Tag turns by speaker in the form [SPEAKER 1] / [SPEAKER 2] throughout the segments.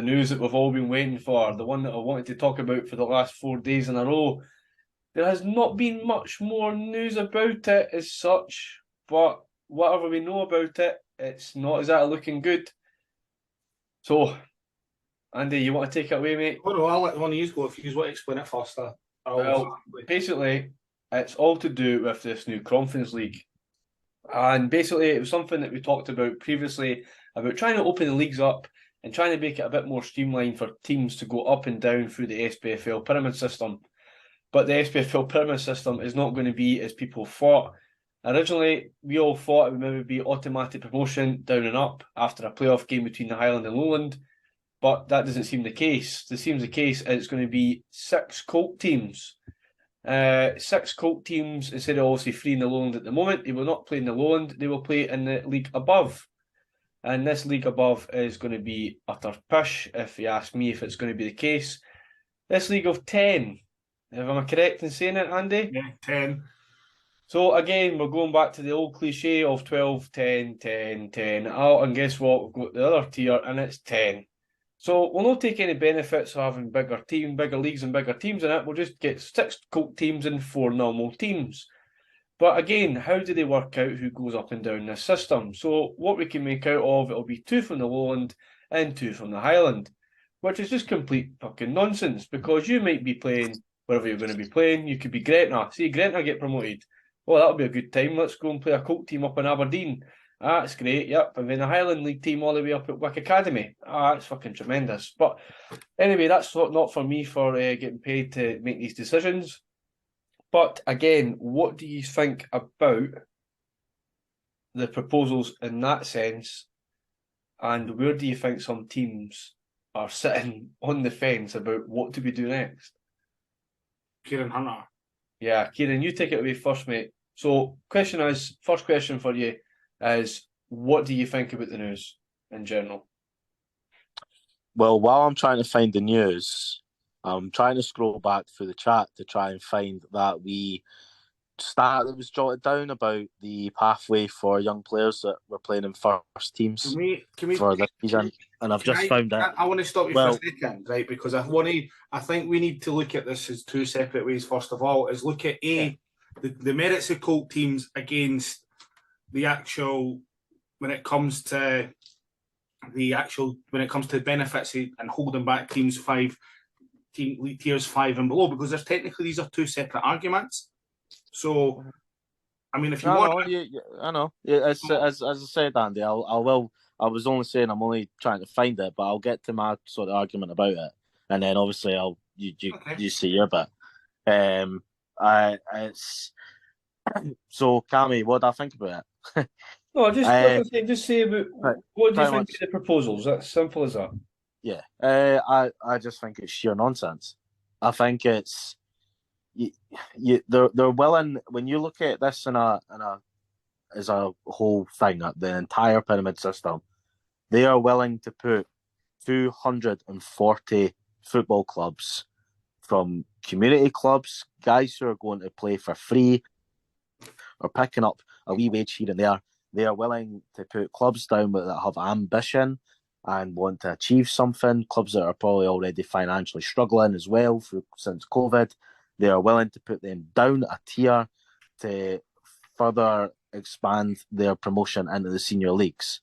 [SPEAKER 1] news that we've all been waiting for, the one that I wanted to talk about for the last 4 days in a row. There has not been much more news about it as such, but whatever we know about it, it's not exactly looking good. So, Andy, you want to take it away, mate?
[SPEAKER 2] Oh no, I'll let one of you go. If you want to explain it first,
[SPEAKER 1] Well, basically, it's all to do with this new Conference League. And basically, it was something that we talked about previously, about trying to open the leagues up and trying to make it a bit more streamlined for teams to go up and down through the SPFL pyramid system. But the SPFL pyramid system is not going to be as people thought. Originally, we all thought it would maybe be automatic promotion down and up after a playoff game between the Highland and Lowland, but that doesn't seem the case. It seems the case it's going to be 6 Colt teams. 6 Colt teams instead of obviously 3 in the Lowland at the moment. They will not play in the Lowland, they will play in the league above. And this league above is going to be utter pish, if you ask me if it's going to be the case. This league of 10, if I'm correct in saying it, Andy?
[SPEAKER 2] Yeah, 10.
[SPEAKER 1] So again, we're going back to the old cliche of 12, 10, 10, 10. Oh, and guess what? We've got the other tier and it's 10. So we'll not take any benefits of having bigger leagues and bigger teams in it. We'll just get 6 Colt teams and 4 normal teams. But again, how do they work out who goes up and down this system? So what we can make out of, it'll be 2 from the Lowland and 2 from the Highland, which is just complete fucking nonsense, because you might be playing wherever you're going to be playing. You could be Gretna. See, Gretna get promoted. Well, that'll be a good time. Let's go and play a Colt team up in Aberdeen. Ah, that's great, yep. And then a Highland League team all the way up at Wick Academy. Ah, that's fucking tremendous. But anyway, that's not for me for getting paid to make these decisions. But again, what do you think about the proposals in that sense? And where do you think some teams are sitting on the fence about what do we do next?
[SPEAKER 2] Kieran Hunter.
[SPEAKER 1] Yeah, Kieran, you take it away first, mate. So, first question for you is, what do you think about the news in general?
[SPEAKER 3] Well, while I'm trying to find the news, I'm trying to scroll back through the chat to try and find that that was jotted down about the pathway for young players that were playing in first teams for this season, and I've just found it.
[SPEAKER 2] I want to stop you for a second, right? Because I think we need to look at this as 2 separate ways. First of all, is look at the merits of Colt teams against the actual when it comes to benefits and holding back tiers 5 and below, because there's technically these are 2 separate arguments. So, I mean, if you want,
[SPEAKER 3] I know. Yeah, as I said, Andy, I was only saying I'm only trying to find it, but I'll get to my sort of argument about it, and then obviously you see your bit. So, Cammy, what do I think about it?
[SPEAKER 1] No, just say about what do you think of the proposals? That's simple as that.
[SPEAKER 3] Yeah, I just think it's sheer nonsense. I think it's they're willing, when you look at this as a whole thing, the entire pyramid system, they are willing to put 240 football clubs, from community clubs, guys who are going to play for free or picking up a wee wage here and there. They are willing to put clubs down that have ambition and want to achieve something, clubs that are probably already financially struggling as well since COVID. They are willing to put them down a tier to further expand their promotion into the senior leagues.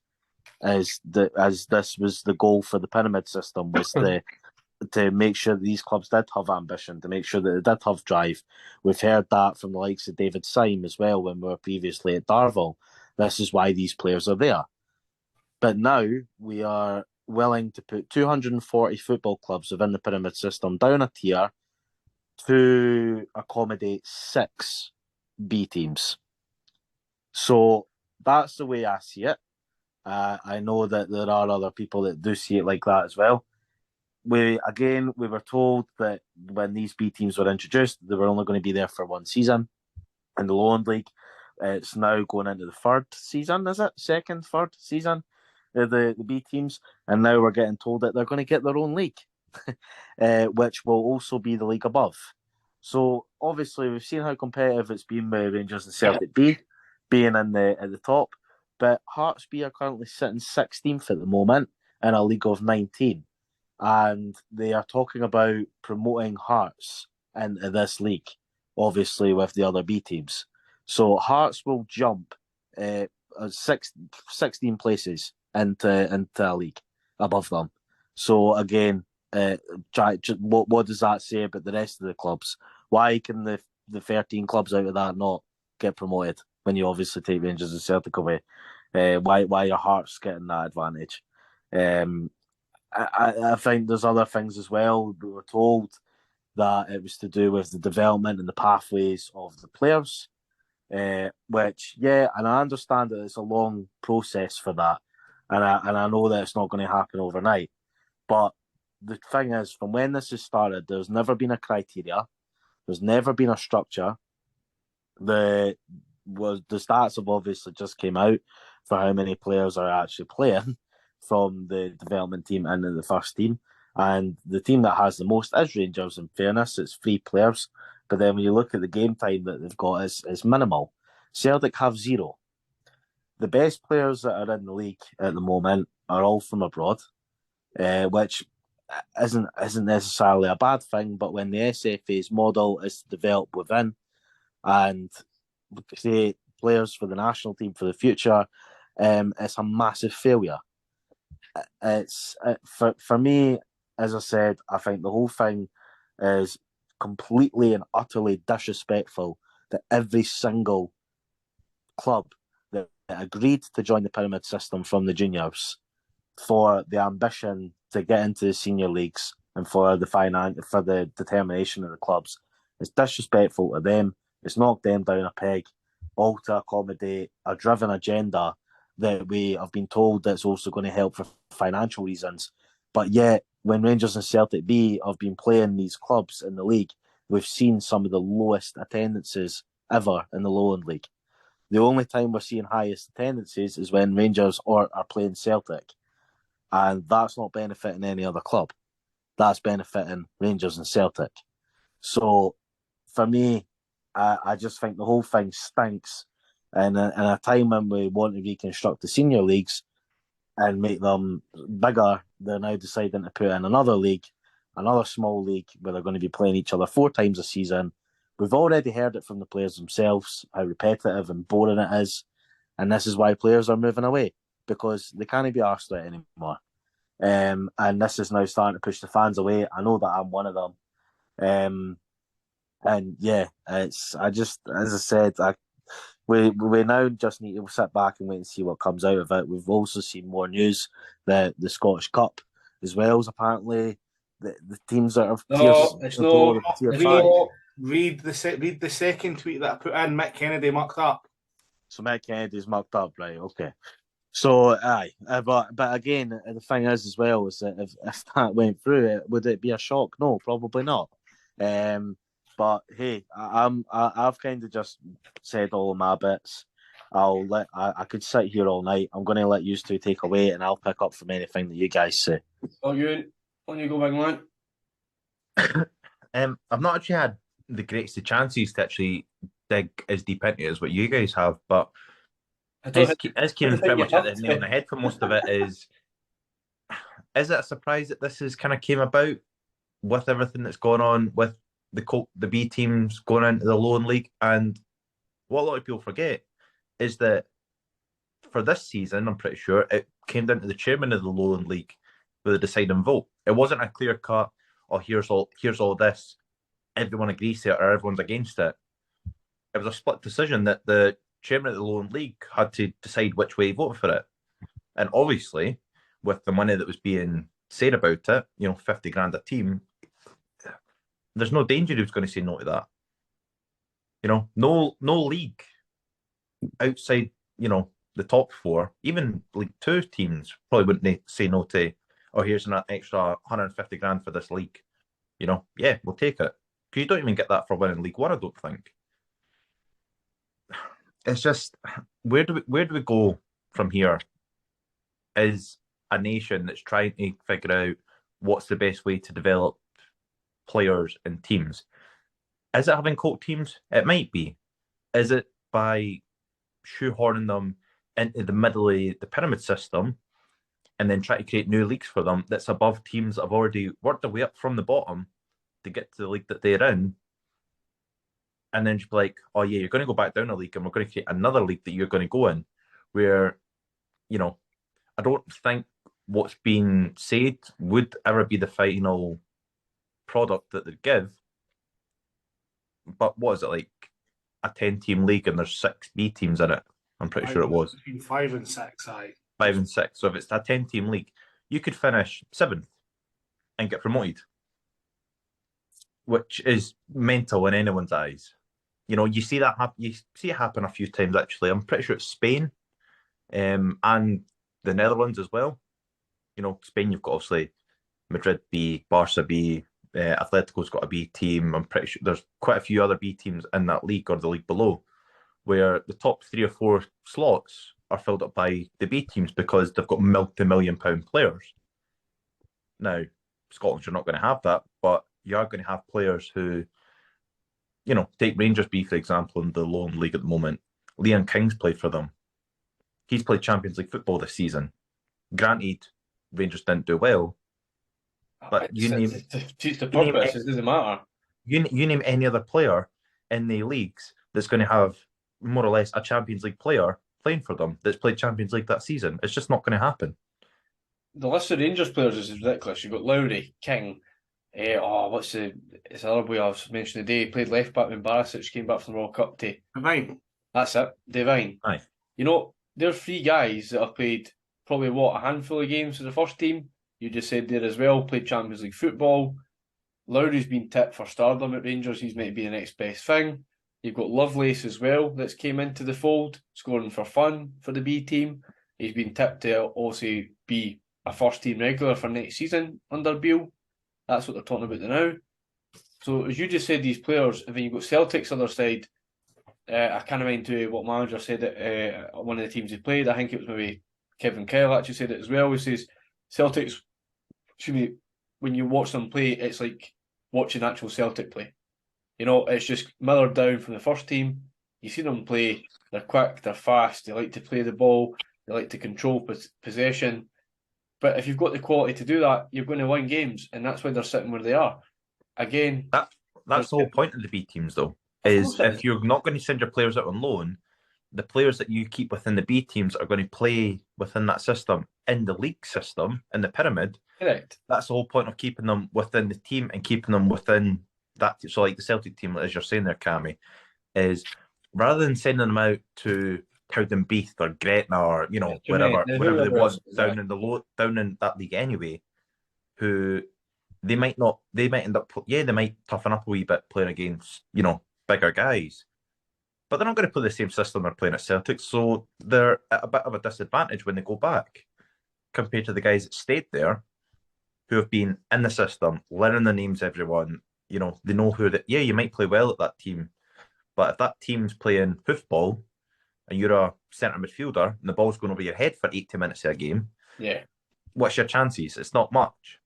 [SPEAKER 3] As this was the goal for the pyramid system, was to make sure that these clubs did have ambition, to make sure that they did have drive. We've heard that from the likes of David Syme as well when we were previously at Darvel. This is why these players are there. But now we are willing to put 240 football clubs within the pyramid system down a tier to accommodate 6 B teams. So that's the way I see it. I know that there are other people that do see it like that as well. We were told that when these B teams were introduced, they were only going to be there for 1 season. In the Lowland League, it's now going into the 3rd season, is it? 2nd, 3rd season, the B teams. And now we're getting told that they're going to get their own league, which will also be the league above. So obviously we've seen how competitive it's been with Rangers and Celtic B being at the top. But Hearts B are currently sitting 16th at the moment in a league of 19. and they are talking about promoting Hearts into this league, obviously with the other B teams. So Hearts will jump 16 places into a league above them. So again, what does that say about the rest of the clubs? Why can the 13 clubs out of that not get promoted when you obviously take Rangers and Celtic away? Why are Hearts getting that advantage? I think there's other things as well. We were told that it was to do with the development and the pathways of the players, which, yeah, and I understand that it's a long process for that, and I know that it's not going to happen overnight. But the thing is, from when this has started, there's never been a criteria, there's never been a structure. The stats have obviously just came out for how many players are actually playing from the development team and the first team. And the team that has the most is Rangers, in fairness. It's 3 players. But then when you look at the game time that they've got, it's minimal. Celtic have 0. The best players that are in the league at the moment are all from abroad, which isn't necessarily a bad thing. But when the SFA's model is to develop within and create players for the national team for the future, it's a massive failure. It's for me, as I said, I think the whole thing is completely and utterly disrespectful that every single club that agreed to join the pyramid system from the juniors for the ambition to get into the senior leagues and for the determination of the clubs, it's disrespectful to them. It's knocked them down a peg, all to accommodate a driven agenda that we have been told that's also going to help for financial reasons. But yet, when Rangers and Celtic B have been playing these clubs in the league, we've seen some of the lowest attendances ever in the Lowland League. The only time we're seeing highest attendances is when Rangers are playing Celtic. And that's not benefiting any other club. That's benefiting Rangers and Celtic. So, for me, I just think the whole thing stinks. And in a time when we want to reconstruct the senior leagues and make them bigger, they're now deciding to put in another league, another small league where they're going to be playing each other 4 times a season. We've already heard it from the players themselves, how repetitive and boring it is. And this is why players are moving away, because they can't be arsed with it anymore. And this is now starting to push the fans away. I know that I'm one of them. And yeah, as I said, we now just need to sit back and wait and see what comes out of it. We've also seen more news that the Scottish Cup, as well as apparently the teams that are
[SPEAKER 2] read the second tweet that I put in. Mick Kennedy mucked up.
[SPEAKER 3] So Mick Kennedy's mucked up, right? Okay. So but again, the thing is as well is that if that went through, would it be a shock? No, probably not. But hey, I've kind of just said all of my bits. I could sit here all night. I'm going to let you two take away, and I'll pick up from anything that you guys say.
[SPEAKER 1] Oh, you on you go, big man.
[SPEAKER 4] I've not actually had the greatest of chances to actually dig as deep into it as what you guys have, but as Kieran's pretty much hit the nail on the head for most of it, is it a surprise that this has kind of came about with everything that's going on with the B teams going into the Lowland League? And what a lot of people forget is that for this season, I'm pretty sure it came down to the chairman of the Lowland League with a deciding vote. It wasn't a clear cut, oh, here's all this, everyone agrees to it or everyone's against it. It was a split decision that the chairman of the Lowland League had to decide which way he voted for it. And obviously, with the money that was being said about it, 50 grand a team, there's no danger he was going to say no to that. No league outside, the top 4, even League 2 teams probably wouldn't say no to, oh, here's an extra 150 grand for this league. Yeah, we'll take it. Because you don't even get that for winning League 1, I don't think. It's just, where do we go from here as a nation that's trying to figure out what's the best way to develop players and teams? Is it having coke teams? It might be. Is it by shoehorning them into the middle of the pyramid system and then try to create new leagues for them that's above teams that have already worked their way up from the bottom to get to the league that they're in. And then just be like, oh yeah, you're going to go back down a league and we're going to create another league that you're going to go in where, I don't think what's being said would ever be the final product that they give. But what is it, like a 10-team league and there's 6 B teams in it? I'm pretty sure it was.
[SPEAKER 2] Between 5 and 6, aye.
[SPEAKER 4] 5 and 6. So if it's a 10-team league, you could finish 7th and get promoted, which is mental in anyone's eyes. You see that you see it happen a few times actually. I'm pretty sure it's Spain, and the Netherlands as well. Spain, you've got obviously Madrid B, Barca B, Atletico's got a B team. I'm pretty sure there's quite a few other B teams in that league or the league below, where the top 3 or 4 slots are filled up by the B teams because they've got multi-million-pound players. Now, Scotland, you're not going to have that, but you are going to have players who, take Rangers B, for example, in the lone league at the moment. Leon King's played for them. He's played Champions League football this season. Granted, Rangers didn't do well, but
[SPEAKER 1] it doesn't matter.
[SPEAKER 4] You name any other player in the leagues that's going to have more or less a Champions League player playing for them that's played Champions League that season. It's just not going to happen.
[SPEAKER 1] The list of Rangers players is ridiculous. You've got Lowry, King. What's the other boy I was mentioning today? He played left back when Barisic came back from the World Cup to.
[SPEAKER 2] Divine.
[SPEAKER 1] That's it, Divine.
[SPEAKER 4] Aye.
[SPEAKER 1] There are 3 guys that have played probably a handful of games for the first team. You just said there as well, played Champions League football. Lowry's been tipped for stardom at Rangers. He's meant to be the next best thing. You've got Lovelace as well that's came into the fold, scoring for fun for the B team. He's been tipped to also be a first team regular for next season under Beale. That's what they're talking about now. So as you just said, these players, and then you've got Celtic's other side. I kind of went to what manager said at one of the teams he played. I think it was maybe Kevin Kyle actually said it as well. He says Celtics, when you watch them play, it's like watching actual Celtic play. It's just mithered down from the first team. You see them play, they're quick, they're fast, they like to play the ball, they like to control possession. But if you've got the quality to do that, you're going to win games, and that's why they're sitting where they are. Again,
[SPEAKER 4] that's the whole point of the B teams, though, is if you're not going to send your players out on loan, the players that you keep within the B teams are going to play within that system, in the league system, in the pyramid.
[SPEAKER 1] Correct.
[SPEAKER 4] That's the whole point of keeping them within the team and keeping them within that. So like the Celtic team, as you're saying there, Cammy, is rather than sending them out to Cowdenbeath or Gretna or wherever they want down in that league anyway, who they might end up they might toughen up a wee bit playing against bigger guys, but they're not going to play the same system they're playing at Celtic, so they're at a bit of a disadvantage when they go back compared to the guys that stayed there, who have been in the system, learning the names, everyone. They know who that. Yeah, you might play well at that team, but if that team's playing hoofball and you're a centre midfielder and the ball's going over your head for 80 minutes of a game, what's your chances? It's not much.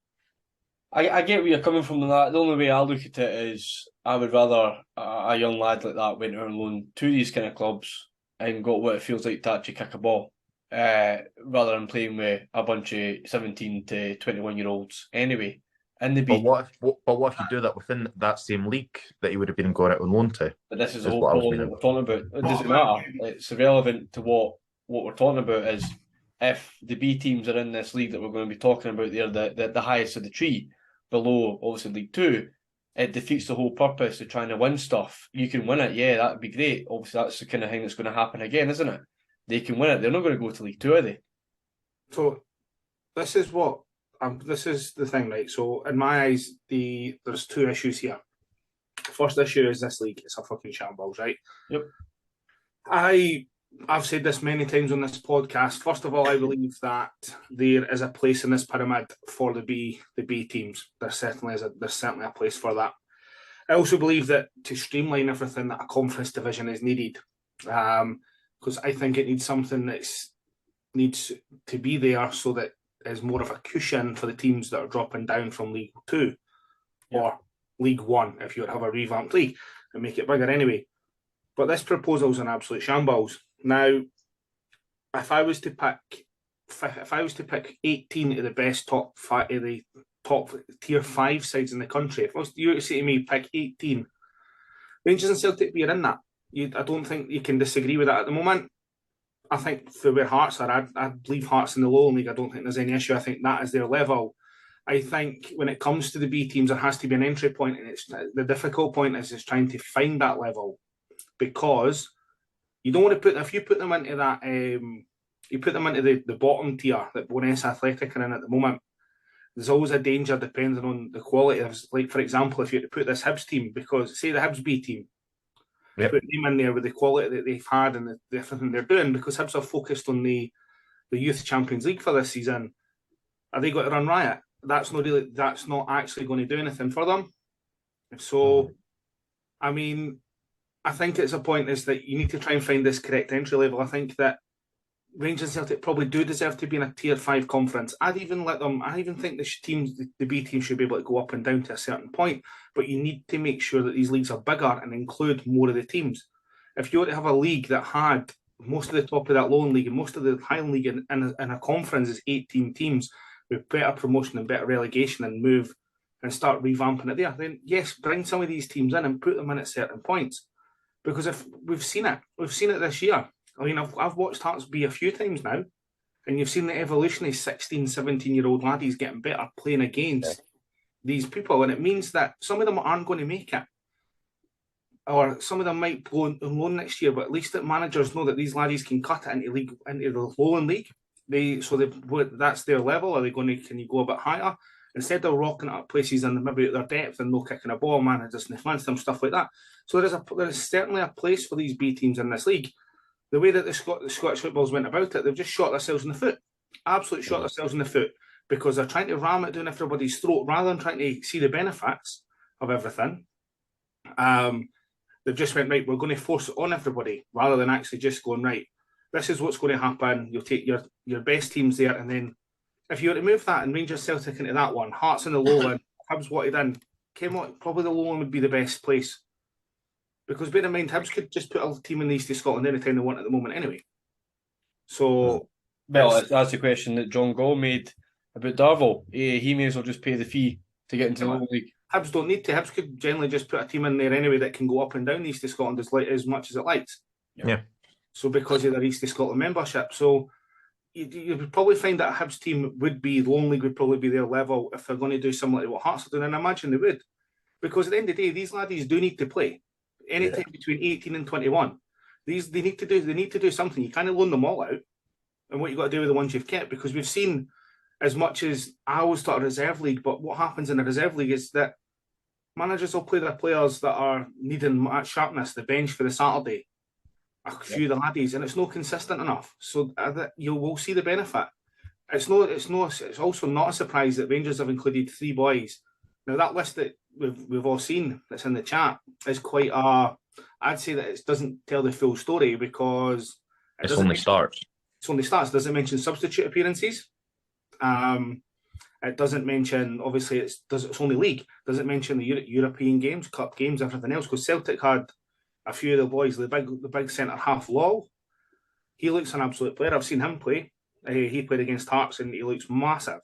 [SPEAKER 1] I get where you're coming from on that. The only way I look at it is I would rather a young lad like that went on loan to these kind of clubs and got what it feels like to actually kick a ball, rather than playing with a bunch of 17 to 21-year-olds anyway.
[SPEAKER 4] But what if you do that within that same league that he would have been going out on loan to?
[SPEAKER 1] But this is the whole problem that we're talking about. It doesn't matter. It's irrelevant to what we're talking about is if the B teams are in this league that we're going to be talking about, they're the highest of the tree, below obviously League Two, it defeats the whole purpose of trying to win stuff. You can win it, yeah, that'd be great. Obviously, that's the kind of thing that's going to happen again, isn't it? They can win it. They're not going to go to League Two, are they?
[SPEAKER 2] So this is the thing, right? So in my eyes, there's 2 issues here. First issue is this league. It's a fucking shambles, right?
[SPEAKER 1] Yep.
[SPEAKER 2] I've said this many times on this podcast. First of all, I believe that there is a place in this pyramid for the B teams. There's certainly a place for that. I also believe that to streamline everything, that a conference division is needed, because I think it needs something that needs to be there so that is more of a cushion for the teams that are dropping down from League Two or League One, if you would have a revamped league and make it bigger anyway. But this proposal is an absolute shambles. Now, if I was to pick if I was to pick 18 of the best top five, of the top tier 5 sides in the country, if you were to say to me, pick 18, Rangers and Celtic be in that. I don't think you can disagree with that at the moment. I think for where Hearts are, I'd leave Hearts in the lower league. I don't think there's any issue. I think that is their level. I think when it comes to the B teams, there has to be an entry point, and it's the difficult point is trying to find that level, because you don't want to put, if you put them into that, you put them into the bottom tier that Bonus Athletic are in at the moment. There's always a danger depending on the quality of, like, for example, if you had to put this Hibs team, because say the Hibs B team,
[SPEAKER 4] Yep.
[SPEAKER 2] put them in there with the quality that they've had and the everything they're doing, because Hibs are focused on the Youth Champions League for this season. Are they going to run riot? That's not actually going to do anything for them. So, I mean, I think it's a point is that you need to try and find this correct entry level. I think that Rangers and Celtic probably do deserve to be in a tier 5 conference. I even think the B team should be able to go up and down to a certain point, but you need to make sure that these leagues are bigger and include more of the teams. If you were to have a league that had most of the top of that lower league and most of the Highland League in a conference is 18 teams with better promotion and better relegation, and move and start revamping it there, then yes, bring some of these teams in and put them in at certain points. Because if we've seen it this year. I mean, I've watched Hearts B a few times now, and you've seen the evolution of 16, 17-year-old laddies getting better playing against these people, and it means that some of them aren't going to make it, or some of them might go on loan next year, but at least that managers know that these laddies can cut it into the Lowland League. That's their level. Are they going to? Can you go a bit higher? Instead of rocking up places and maybe at their depth and no kicking a ball, managers and fancy them, stuff like that. So there's certainly a place for these B teams in this league. The way that the Scottish footballs went about it, they've just shot themselves in the foot. Absolutely shot themselves in the foot, because they're trying to ram it down everybody's throat rather than trying to see the benefits of everything. They've just went, right, we're going to force it on everybody rather than actually just going, right, this is what's going to happen. You'll take your best teams there, and then if you were to move that and Rangers Celtic into that one, Hearts in the lowland, Hibs wanted in, probably the lowland would be the best place. Because bear in mind, Hibs could just put a team in the East of Scotland anytime they want at the moment anyway. So,
[SPEAKER 1] well, that's the question that John Gall made about Darvel. He may as well just pay the fee to get into the lower league.
[SPEAKER 2] Hibs don't need to. Hibs could generally just put a team in there anyway that can go up and down the East of Scotland as much as it likes.
[SPEAKER 4] Yeah.
[SPEAKER 2] So because of their East of Scotland membership. So you would probably find that a Hibs team would be, the Lowland League would probably be their level if they're going to do similar to what Hearts are doing, and I imagine they would. Because at the end of the day, these laddies do need to play. Anytime between 18 and 21. They need to do something. You can't loan them all out. And what you've got to do with the ones you've kept, because we've seen, as much as I always thought a reserve league, but what happens in a reserve league is that managers will play their players that are needing match sharpness, the bench for the Saturday, a few of the laddies, and it's not consistent enough. So you will see the benefit. It's also not a surprise that Rangers have included 3 boys. Now that list that we've all seen that's in the chat is quite I'd say that it doesn't tell the full story, because
[SPEAKER 4] it only starts.
[SPEAKER 2] It's only starts. Doesn't mention substitute appearances. It doesn't mention, obviously it's only league. Doesn't mention the European games, cup games, everything else. Because Celtic had a few of the boys, the big centre half Law. He looks an absolute player. I've seen him play. He played against Hearts and he looks massive.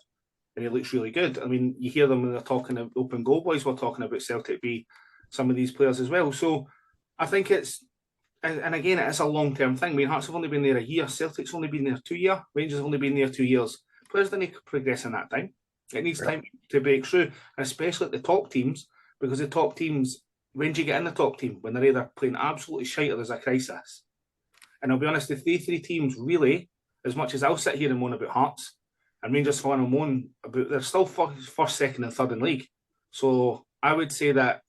[SPEAKER 2] And he looks really good. I mean, you hear them when they're talking about Open Goal Boys, we're talking about Celtic B, some of these players as well. So I think and again, it's a long-term thing. I mean, Hearts have only been there a year, Celtic's only been there 2 years, Rangers have only been there 2 years. Players didn't progress in that time. It needs time to break through, especially at the top teams, because the top teams, when do you get in the top team? When they're either playing absolutely shite or there's a crisis. And I'll be honest, the 3 teams really, as much as I'll sit here and moan about Hearts, and Rangers fan and moan about, they're still first, second, and third in league. So I would say that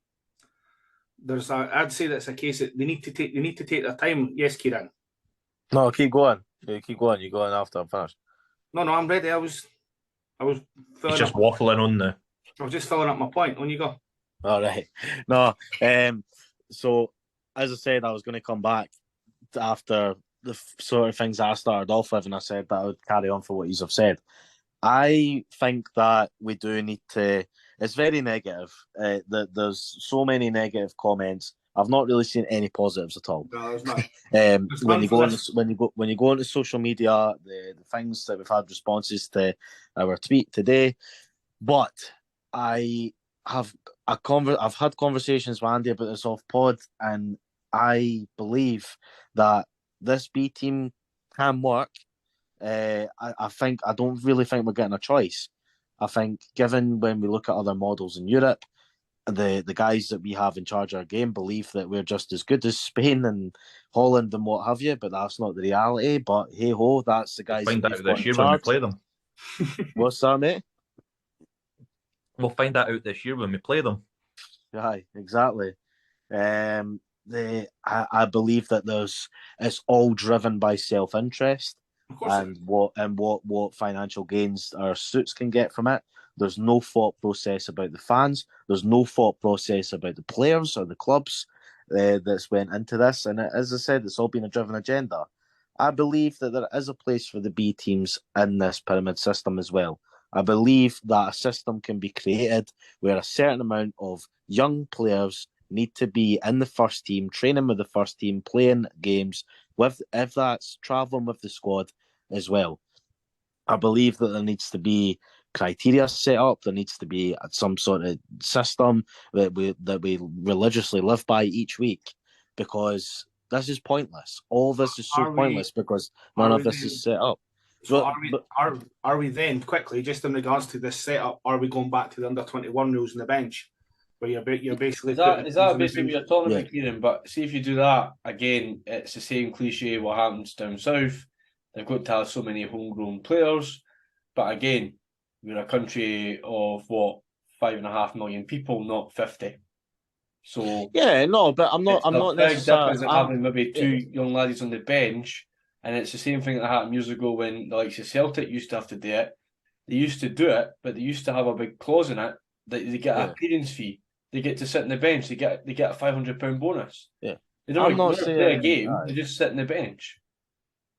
[SPEAKER 2] I'd say that's a case that they need to take their time. Yes, Kieran.
[SPEAKER 3] No, keep going. Yeah, keep going. You go on after I'm finished.
[SPEAKER 2] No, I'm ready. I was
[SPEAKER 4] He's just waffling on there.
[SPEAKER 2] I was just filling up my point. On you go.
[SPEAKER 3] All right. No. So as I said, I was going to come back after the sort of things I started off with, and I said that I would carry on for what you have said. I think that we do need to. It's very negative. There's so many negative comments I've not really seen any positives at all.
[SPEAKER 2] No, there's not.
[SPEAKER 3] When you go onto social media, the things that we've had responses to our tweet today, but I have I've had conversations with Andy about this off pod, and I believe that this B team can work. I don't really think we're getting a choice. I think, given when we look at other models in Europe, the guys that we have in charge of our game believe that we're just as good as Spain and Holland and what have you, but that's not the reality. But hey ho, that's the guys
[SPEAKER 4] We'll find
[SPEAKER 3] that
[SPEAKER 4] that
[SPEAKER 3] we've
[SPEAKER 4] out
[SPEAKER 3] got
[SPEAKER 4] this
[SPEAKER 3] in
[SPEAKER 4] year when we
[SPEAKER 3] charge.
[SPEAKER 4] play them.
[SPEAKER 3] What's that, mate?
[SPEAKER 4] We'll find that out this year when we play them.
[SPEAKER 3] Aye, exactly. I believe that it's all driven by self-interest and what financial gains our suits can get from it. There's no thought process about the fans. There's no thought process about the players or the clubs that's went into this. And as I said, it's all been a driven agenda. I believe that there is a place for the B teams in this pyramid system as well. I believe that a system can be created where a certain amount of young players need to be in the first team, training with the first team, playing games, if that's travelling with the squad as well. I believe that there needs to be criteria set up. There needs to be some sort of system that we religiously live by each week, because this is pointless. All this is so pointless because none of this is set up.
[SPEAKER 2] So are we then, quickly, just in regards to this setup, are we going back to the under-21 rules on the bench? Where you're basically...
[SPEAKER 1] Is that basically what you're talking about,
[SPEAKER 3] Yeah.
[SPEAKER 1] Kieran? But see, if you do that, again, it's the same cliche what happens down south. They've got to have so many homegrown players. But again, we're a country of, 5.5 million people, not 50. So
[SPEAKER 3] yeah, no, but I'm not
[SPEAKER 1] big difference
[SPEAKER 3] necessarily
[SPEAKER 1] than having maybe two young laddies on the bench. And it's the same thing that happened years ago when the likes of Celtic used to have to do it. They used to do it, but they used to have a big clause in it that they get an appearance fee. They get to sit on the bench. They get a £500 bonus.
[SPEAKER 3] Yeah.
[SPEAKER 1] They don't play a game. They just sit on the bench.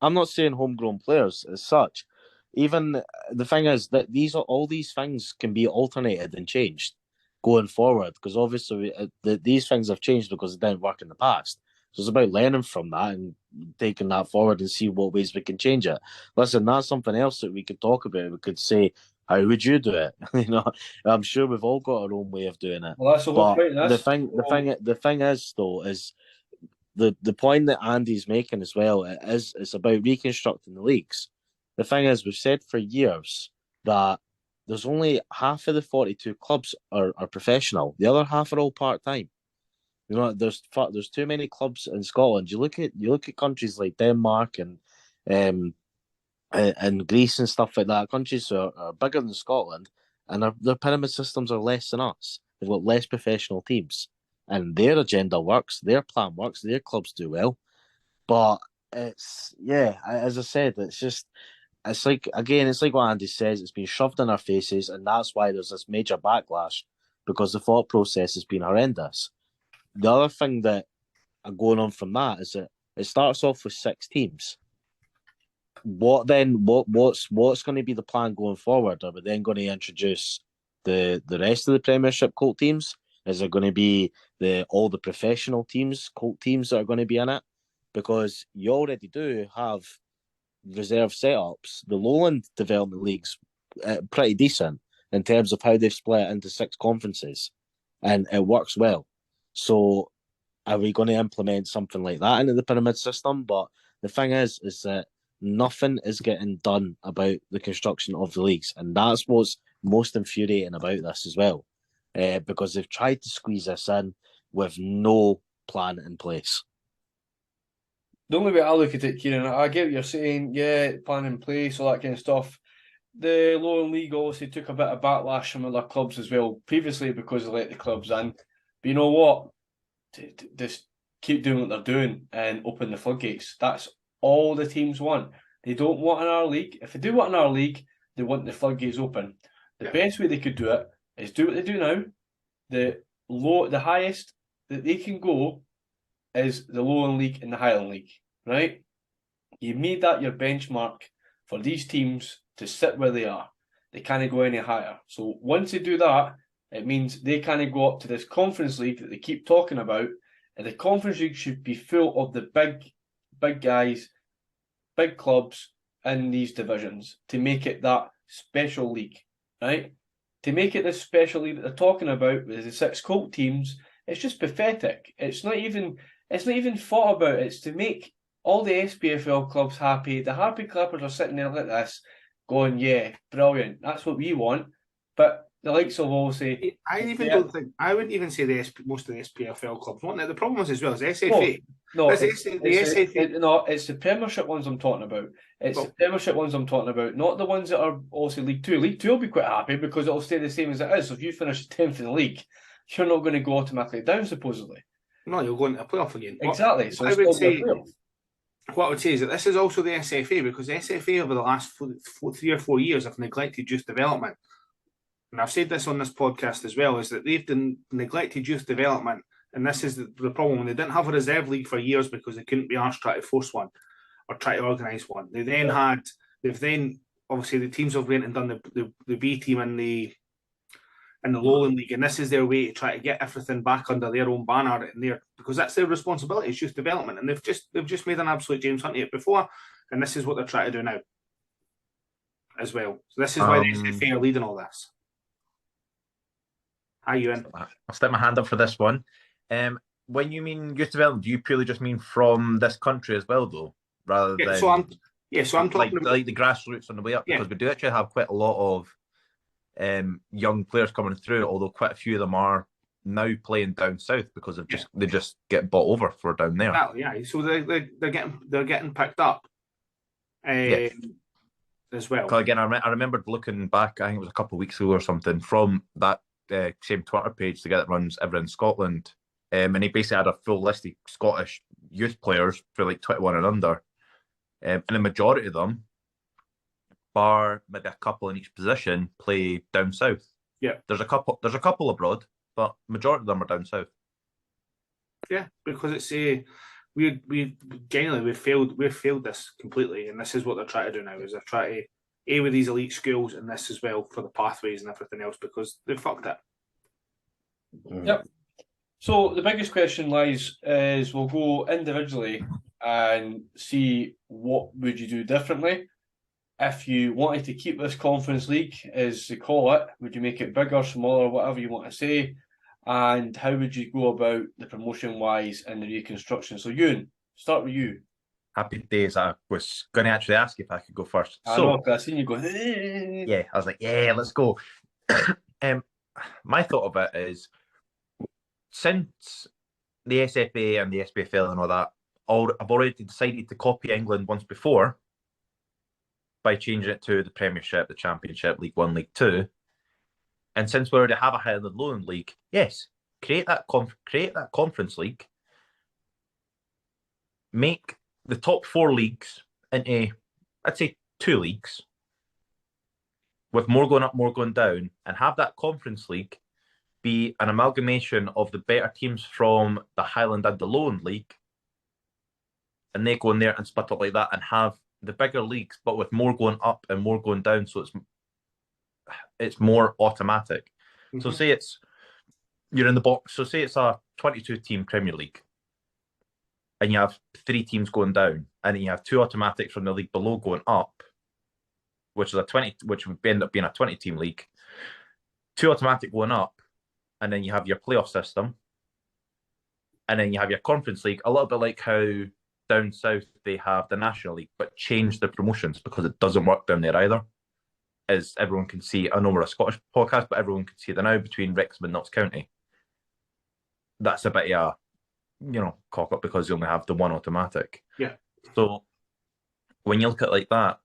[SPEAKER 3] I'm not saying homegrown players as such. Even the thing is that all these things can be alternated and changed going forward, because obviously these things have changed because it didn't work in the past. So it's about learning from that and taking that forward and see what ways we can change it. Listen, that's something else that we could talk about. We could say, how would you do it? I'm sure we've all got our own way of doing it.
[SPEAKER 1] Well, that's the whole point.
[SPEAKER 3] The thing is, though, is the point that Andy's making as well is it's about reconstructing the leagues. The thing is, we've said for years that there's only half of the 42 clubs are professional. The other half are all part-time. There's too many clubs in Scotland. You look at countries like Denmark and Greece and stuff like that. Countries are bigger than Scotland, and their pyramid systems are less than us. They've got less professional teams, and their agenda works, their plan works, their clubs do well. But as I said, it's like what Andy says. It's been shoved in our faces, and that's why there's this major backlash, because the thought process has been horrendous. The other thing that going on from that is that it starts off with 6 teams. What's going to be the plan going forward? Are we then going to introduce the rest of the Premiership cult teams? Is there going to be all the professional teams, cult teams that are going to be in it? Because you already do have reserve setups. The Lowland Development League's pretty decent in terms of how they've split into 6 conferences, and it works well. So are we going to implement something like that into the pyramid system? But the thing is that nothing is getting done about the construction of the leagues, and that's what's most infuriating about this as well, because they've tried to squeeze this in with no plan in place.
[SPEAKER 1] The only way I look at it, Kieran, I get what you're saying. Yeah, plan in place, all that kind of stuff. The Lowland League obviously took a bit of backlash from other clubs as well previously because they let the clubs in. But you know what? Just keep doing what they're doing and open the floodgates. That's all the teams want. They don't want in our league. If they do want in our league, they want the floodgates open. The best way they could do it is do what they do now. The highest that they can go is the Lowland League and the Highland League, right? You made that your benchmark for these teams to sit where they are. They can't go any higher. So once they do that, it means they can't go up to this conference league that they keep talking about And the Conference League should be full of the big guys, big clubs in these divisions to make it that special league, right? To make it this special league that they're talking about with the 6 Colt teams, it's just pathetic. It's not even thought about. It's to make all the SPFL clubs happy. The happy clappers are sitting there like this, going, "Yeah, brilliant. That's what we want." But the likes of obviously,
[SPEAKER 2] don't think I wouldn't even say most of the SPFL clubs want it. The problem is as well as SFA.
[SPEAKER 1] No, it's the Premiership ones I'm talking about. The Premiership ones I'm talking about, not the ones that are also League Two. League Two will be quite happy because it'll stay the same as it is. So if you finish 10th in the league, you're not going to go automatically down, supposedly.
[SPEAKER 2] No, you're going to a playoff again.
[SPEAKER 1] Exactly. So
[SPEAKER 2] what I would say is that this is also the SFA, because the SFA over the last 3 or 4 years have neglected youth development. And I've said this on this podcast as well, is that they've neglected youth development. And this is the problem. They didn't have a reserve league for years because they couldn't be asked to try to force one or try to organise one. They've then obviously the teams have went and done the B team in the Lowland League, and this is their way to try to get everything back under their own banner because that's their responsibility, it's youth development. And they've just made an absolute James Hunt of it before, and this is what they're trying to do now as well. So this is why the SFA are leading all this. How you in?
[SPEAKER 4] I'll stick my hand up for this one. When you mean youth development, do you purely just mean from this country as well, though, rather than? So I'm talking like the grassroots on the way up, because we do actually have quite a lot of young players coming through, although quite a few of them are now playing down south because they just get bought over for down there.
[SPEAKER 2] So they're getting picked up as well.
[SPEAKER 4] Again, I remembered looking back, I think it was a couple of weeks ago or something, from that same Twitter page the guy that runs Everything Scotland, and he basically had a full list of Scottish youth players for like 21 and under, and the majority of them, bar maybe a couple in each position, play down south.
[SPEAKER 2] Yeah,
[SPEAKER 4] there's a couple abroad, but majority of them are down south.
[SPEAKER 2] Yeah, because it's we've failed this completely, and this is what they're trying to do now. Is they're trying to with these elite schools and this as well for the pathways and everything else, because they fucked it.
[SPEAKER 1] Yep. So the biggest question is we'll go individually and see what would you do differently. If you wanted to keep this Conference League, as they call it, would you make it bigger, smaller, whatever you want to say? And how would you go about the promotion-wise and the reconstruction? So, Ewan, start with you.
[SPEAKER 4] Happy days. I was going to actually ask if I could go first.
[SPEAKER 1] I know, because I seen you go.
[SPEAKER 4] Yeah, I was like, yeah, let's go. My thought of it is, since the SFA and the SPFL and all that, I've already decided to copy England once before by changing it to the Premiership, the Championship, League One, League Two. And since we already have a Highland Lowland League, yes, create that Conference League, make the top 4 leagues into, I'd say, 2 leagues, with more going up, more going down, and have that Conference League be an amalgamation of the better teams from the Highland and the Lowland League, and they go in there and split up like that, and have the bigger leagues, but with more going up and more going down, so it's more automatic. Mm-hmm. So say you're in the box. So say it's a 22-team Premier League, and you have 3 teams going down, and then you have 2 automatics from the league below going up, which would end up being a 20-team league. 2 automatic going up, and then you have your playoff system, and then you have your Conference League, a little bit like how down south they have the National League, but change the promotions because it doesn't work down there either. As everyone can see, I know we're a Scottish podcast, but everyone can see that now between Wrexham and Notts County. That's a bit of a, cock up because you only have the 1 automatic.
[SPEAKER 2] Yeah. So
[SPEAKER 4] when you look at it like that,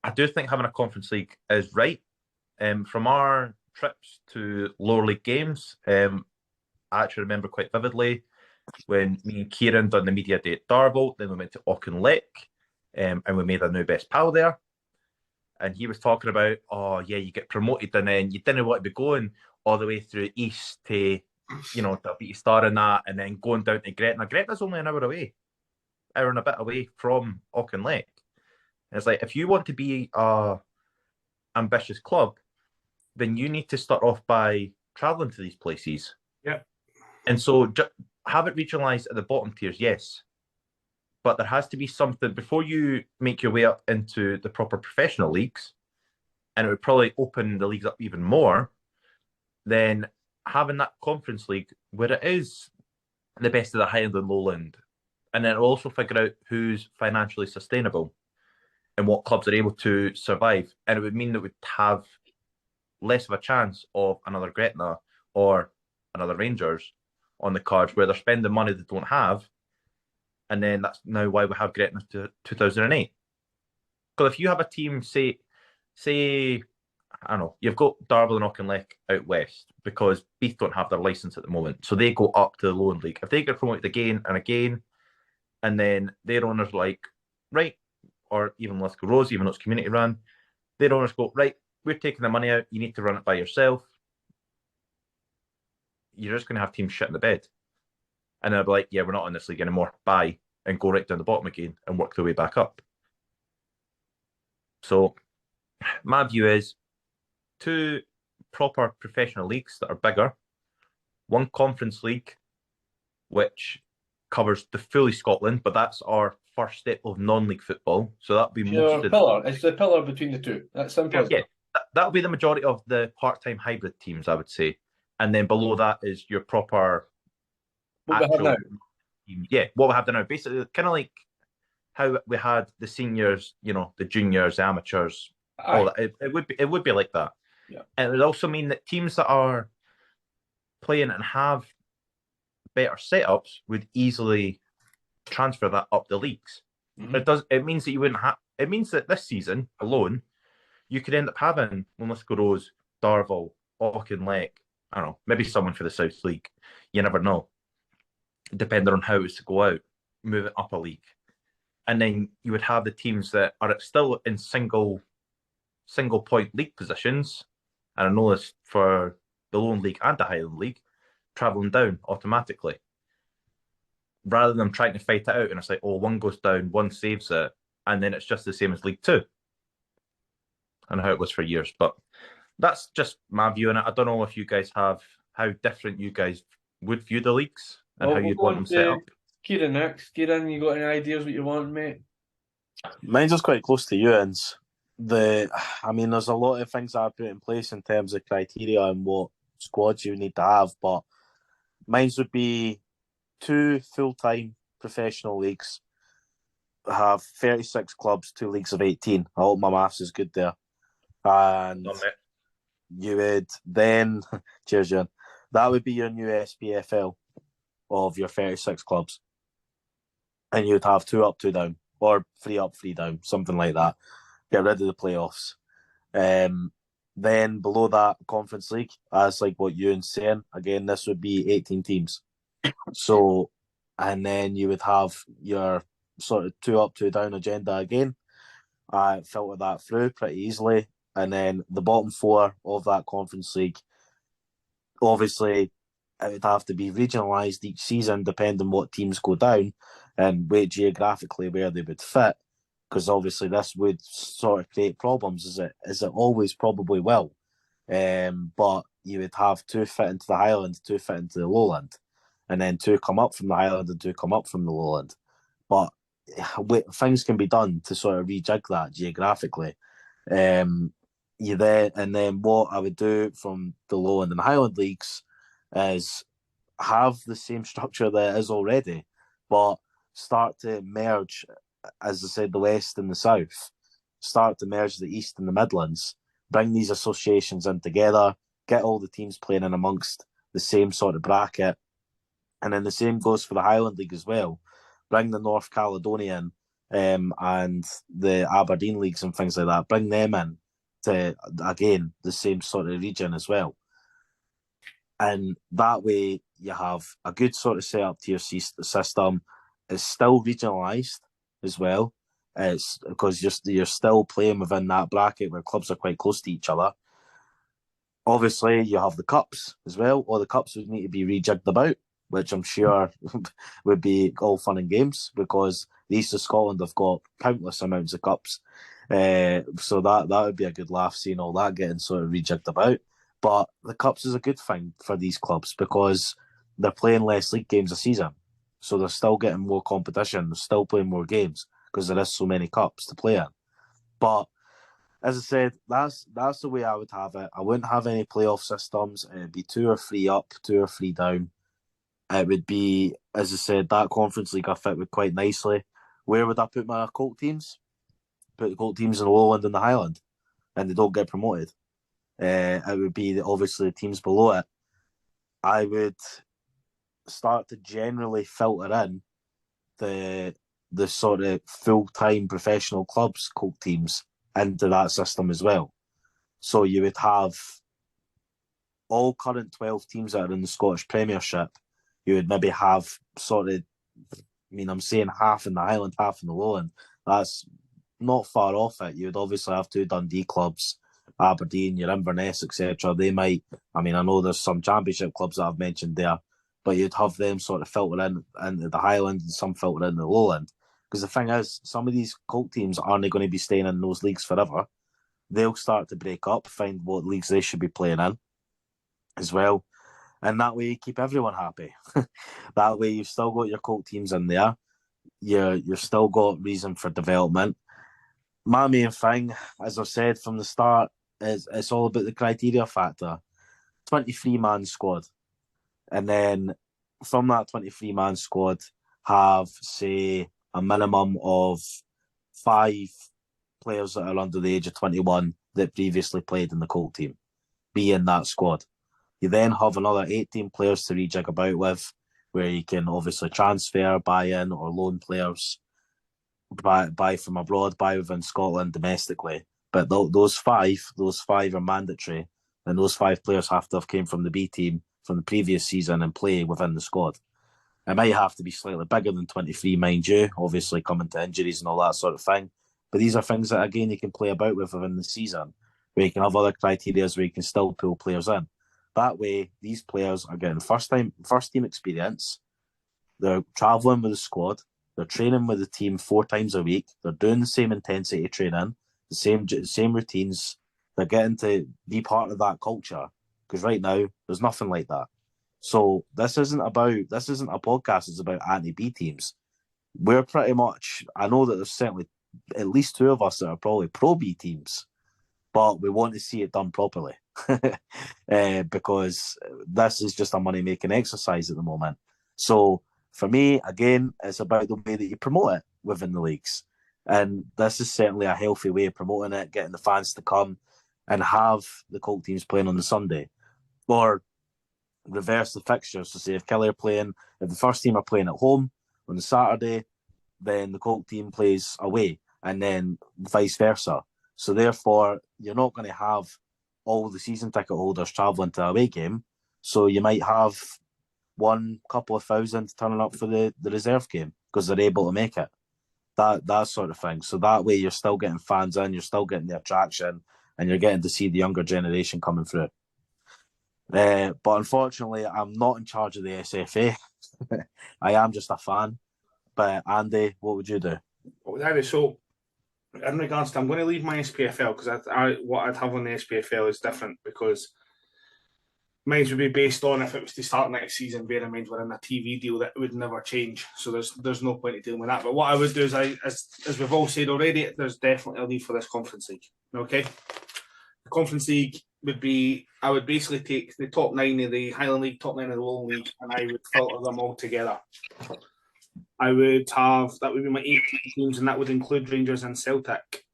[SPEAKER 4] I do think having a Conference League is right. From our trips to lower league games, I actually remember quite vividly when me and Kieran done the media day at Darvel, then we went to Auchinleck, and we made a new best pal there. And he was talking about, oh yeah, you get promoted and then you didn't want to be going all the way through east to, to beat Star and that, and then going down to Gretna. Gretna's only an hour and a bit away from Auchinleck. And it's like, if you want to be a ambitious club, then you need to start off by travelling to these places.
[SPEAKER 2] Yeah.
[SPEAKER 4] And so have it regionalised at the bottom tiers, yes. But there has to be something before you make your way up into the proper professional leagues, and it would probably open the leagues up even more, then having that conference league where it is the best of the Highland and Lowland, and then also figure out who's financially sustainable and what clubs are able to survive. And it would mean that we'd have less of a chance of another Gretna or another Rangers on the cards where they're spending money they don't have. And then that's now why we have Gretna to 2008. Because if you have a team, say, I don't know, you've got Darvel and Auchinleck out west because Beath don't have their licence at the moment. So they go up to the Lowland League. If they get promoted again and again, and then their owners like, right, or even Lithgow Rose, even though it's community run, their owners go, right, we're taking the money out, you need to run it by yourself. You're just going to have teams shit in the bed. And they'll be like, yeah, we're not in this league anymore. Bye. And go right down the bottom again and work their way back up. So my view is 2 proper professional leagues that are bigger, 1 conference league, which covers the fully Scotland, but that's our first step of non-league football. So that'll be most of
[SPEAKER 1] pillar. It's the pillar between the two. That's simple.
[SPEAKER 4] Yeah, that'll be the majority of the part-time hybrid teams, I would say. And then below that is your proper
[SPEAKER 1] what we have now.
[SPEAKER 4] Yeah, what we have now. Basically, kind of like how we had the seniors, the juniors, the amateurs, all that. It would be like that.
[SPEAKER 1] Yeah.
[SPEAKER 4] And it would also mean that teams that are playing and have better setups would easily transfer that up the leagues.
[SPEAKER 1] Mm-hmm.
[SPEAKER 4] It means that you wouldn't have. It means that this season alone, you could end up having Linlithgow Rose, Darvel, Auchinleck. I don't know, maybe someone for the South League. You never know, depending on how it's to go out, move it up a league, and then you would have the teams that are still in single point league positions. And I know this for the Lowland League and the Highland League, travelling down automatically. Rather than trying to fight it out, and it's like, oh, one goes down, one saves it, and then it's just the same as League 2. I know how it was for years, but that's just my view on it. I don't know if you guys have how different you guys would view the leagues and how you'd want them set up.
[SPEAKER 1] Kieran next. Kieran, you got any ideas what you want, mate?
[SPEAKER 3] Mine's just quite close to Ewan's. There's a lot of things I put in place in terms of criteria and what squads you need to have, but mine's would be 2 full-time professional leagues, have 36 clubs, 2 leagues of 18. I hope my maths is good there. And you would then, cheers, Jan, that would be your new SPFL of your 36 clubs. And you'd have 2 up, 2 down, or 3 up, 3 down, something like that. Get rid of the playoffs. Then below that, Conference League, as like what Ewan's saying, again, this would be 18 teams. So, and then you would have your sort of 2 up, 2 down agenda again. Filter that through pretty easily. And then the bottom 4 of that Conference League, obviously, it would have to be regionalised each season depending on what teams go down and where geographically where they would fit. Because obviously this would sort of create problems, as it always probably will. But you would have 2 fit into the Highland, 2 fit into the Lowland, and then 2 come up from the Highland and 2 come up from the Lowland. But things can be done to sort of rejig that geographically. And then what I would do from the Lowland and Highland leagues is have the same structure that it is already, but start to merge, as I said, the West and the South, start to merge the East and the Midlands, bring these associations in together, get all the teams playing in amongst the same sort of bracket. And then the same goes for the Highland League as well. Bring the North Caledonian and the Aberdeen leagues and things like that, bring them in to, again, the same sort of region as well. And that way you have a good sort of setup to your system. It's still regionalised as well. It's because you're still playing within that bracket where clubs are quite close to each other. Obviously, you have the cups as well. All the cups would need to be rejigged about, which I'm sure would be all fun and games because the East of Scotland have got countless amounts of cups. So that would be a good laugh, seeing all that getting sort of rejigged about. But the cups is a good thing for these clubs because they're playing less league games a season. So they're still getting more competition. They're still playing more games because there is so many cups to play in. But as I said, that's the way I would have it. I wouldn't have any playoff systems. It would be 2 or 3 up, 2 or 3 down. It would be, as I said, that Conference League I fit with quite nicely. Where would I put my Colt teams? Put the Colt teams in the Lowland and the Highland, and they don't get promoted. It would be obviously the teams below it. I would start to generally filter in the sort of full-time professional clubs Colt teams into that system as well. So you would have all current 12 teams that are in the Scottish Premiership. You would maybe have sort of, I'm saying half in the Highland, half in the Lowland. That's not far off it. You would obviously have 2 Dundee clubs, Aberdeen, your Inverness, etc. They might, I know there's some Championship clubs that I've mentioned there, but you'd have them sort of filter in into the Highland and some filter in the Lowland. Because the thing is, some of these Colt teams aren't going to be staying in those leagues forever. They'll start to break up, find what leagues they should be playing in as well. And that way you keep everyone happy. That way you've still got your Colt teams in there. You've still got reason for development. My main thing, as I've said from the start, is it's all about the criteria factor. 23-man squad. And then from that 23-man squad, have, say, a minimum of 5 players that are under the age of 21 that previously played in the Colt team be in that squad. You then have another 18 players to rejig about with, where you can obviously transfer, buy in, or loan players, buy from abroad, buy within Scotland domestically. But those five are mandatory, and those 5 players have to have came from the B team from the previous season and play within the squad. It might have to be slightly bigger than 23, mind you, obviously coming to injuries and all that sort of thing. But these are things that, again, you can play about with within the season, where you can have other criteria where you can still pull players in. That way, these players are getting first team experience. They're travelling with the squad. They're training with the team 4 times a week. They're doing the same intensity training, the same routines. They're getting to be part of that culture, because right now there's nothing like that. So this isn't a podcast. It's about anti-B teams. We're pretty much, I know that there's certainly at least 2 of us that are probably pro-B teams, but we want to see it done properly because this is just a money-making exercise at the moment. So for me, again, it's about the way that you promote it within the leagues. And this is certainly a healthy way of promoting it, getting the fans to come and have the Colt teams playing on the Sunday. Or reverse the fixtures. So say if the first team are playing at home on the Saturday, then the Colt team plays away, and then vice versa. So therefore, you're not going to have all the season ticket holders travelling to a away game. So you might have one couple of thousand turning up for the reserve game because they're able to make it. That sort of thing. So that way you're still getting fans in, you're still getting the attraction, and you're getting to see the younger generation coming through. But unfortunately, I'm not in charge of the SFA. I am just a fan. But Andy, what would you do?
[SPEAKER 2] So, in regards to, I'm going to leave my SPFL because what I'd have on the SPFL is different, because mine would be based on if it was to start next season. Bear in mind we're in a TV deal that would never change, so there's no point in dealing with that. But what I would do is, as we've all said already, there's definitely a need for this Conference League. Okay, the Conference League would be, I would basically take the top 9 of the Highland League, top 9 of the Lowland League, and I would filter them all together. I would have, that would be my 8 teams, and that would include Rangers and Celtic.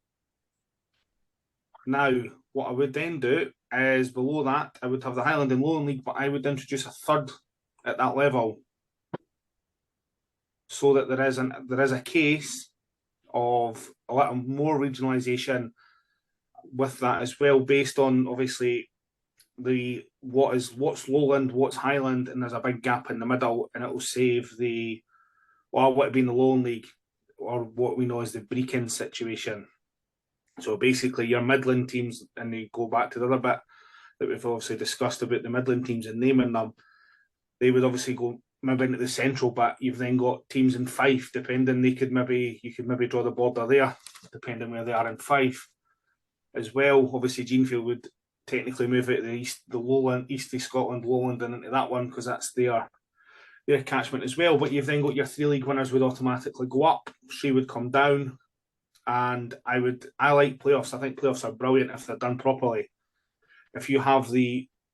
[SPEAKER 2] Now, what I would then do is below that, I would have the Highland and Lowland League, but I would introduce a third at that level, so that there is a case of a little more regionalisation with that as well, based on obviously what's Lowland, what's Highland, and there's a big gap in the middle, and it will save what would be in the Lowland League, or what we know as the Brecon situation. So basically your Midland teams, and they go back to the other bit that we've obviously discussed about the Midland teams and naming them, they would obviously go maybe into the central bit. You've then got teams in Fife, depending, you could maybe draw the border there, depending where they are in Fife as well. Obviously Jeanfield would technically move out the Lowland, East of Scotland, Lowland, and into that one, because that's their their catchment as well. But you've then got your 3 league winners would automatically go up, 3 would come down. And I like playoffs. I think playoffs are brilliant if they're done properly. If you have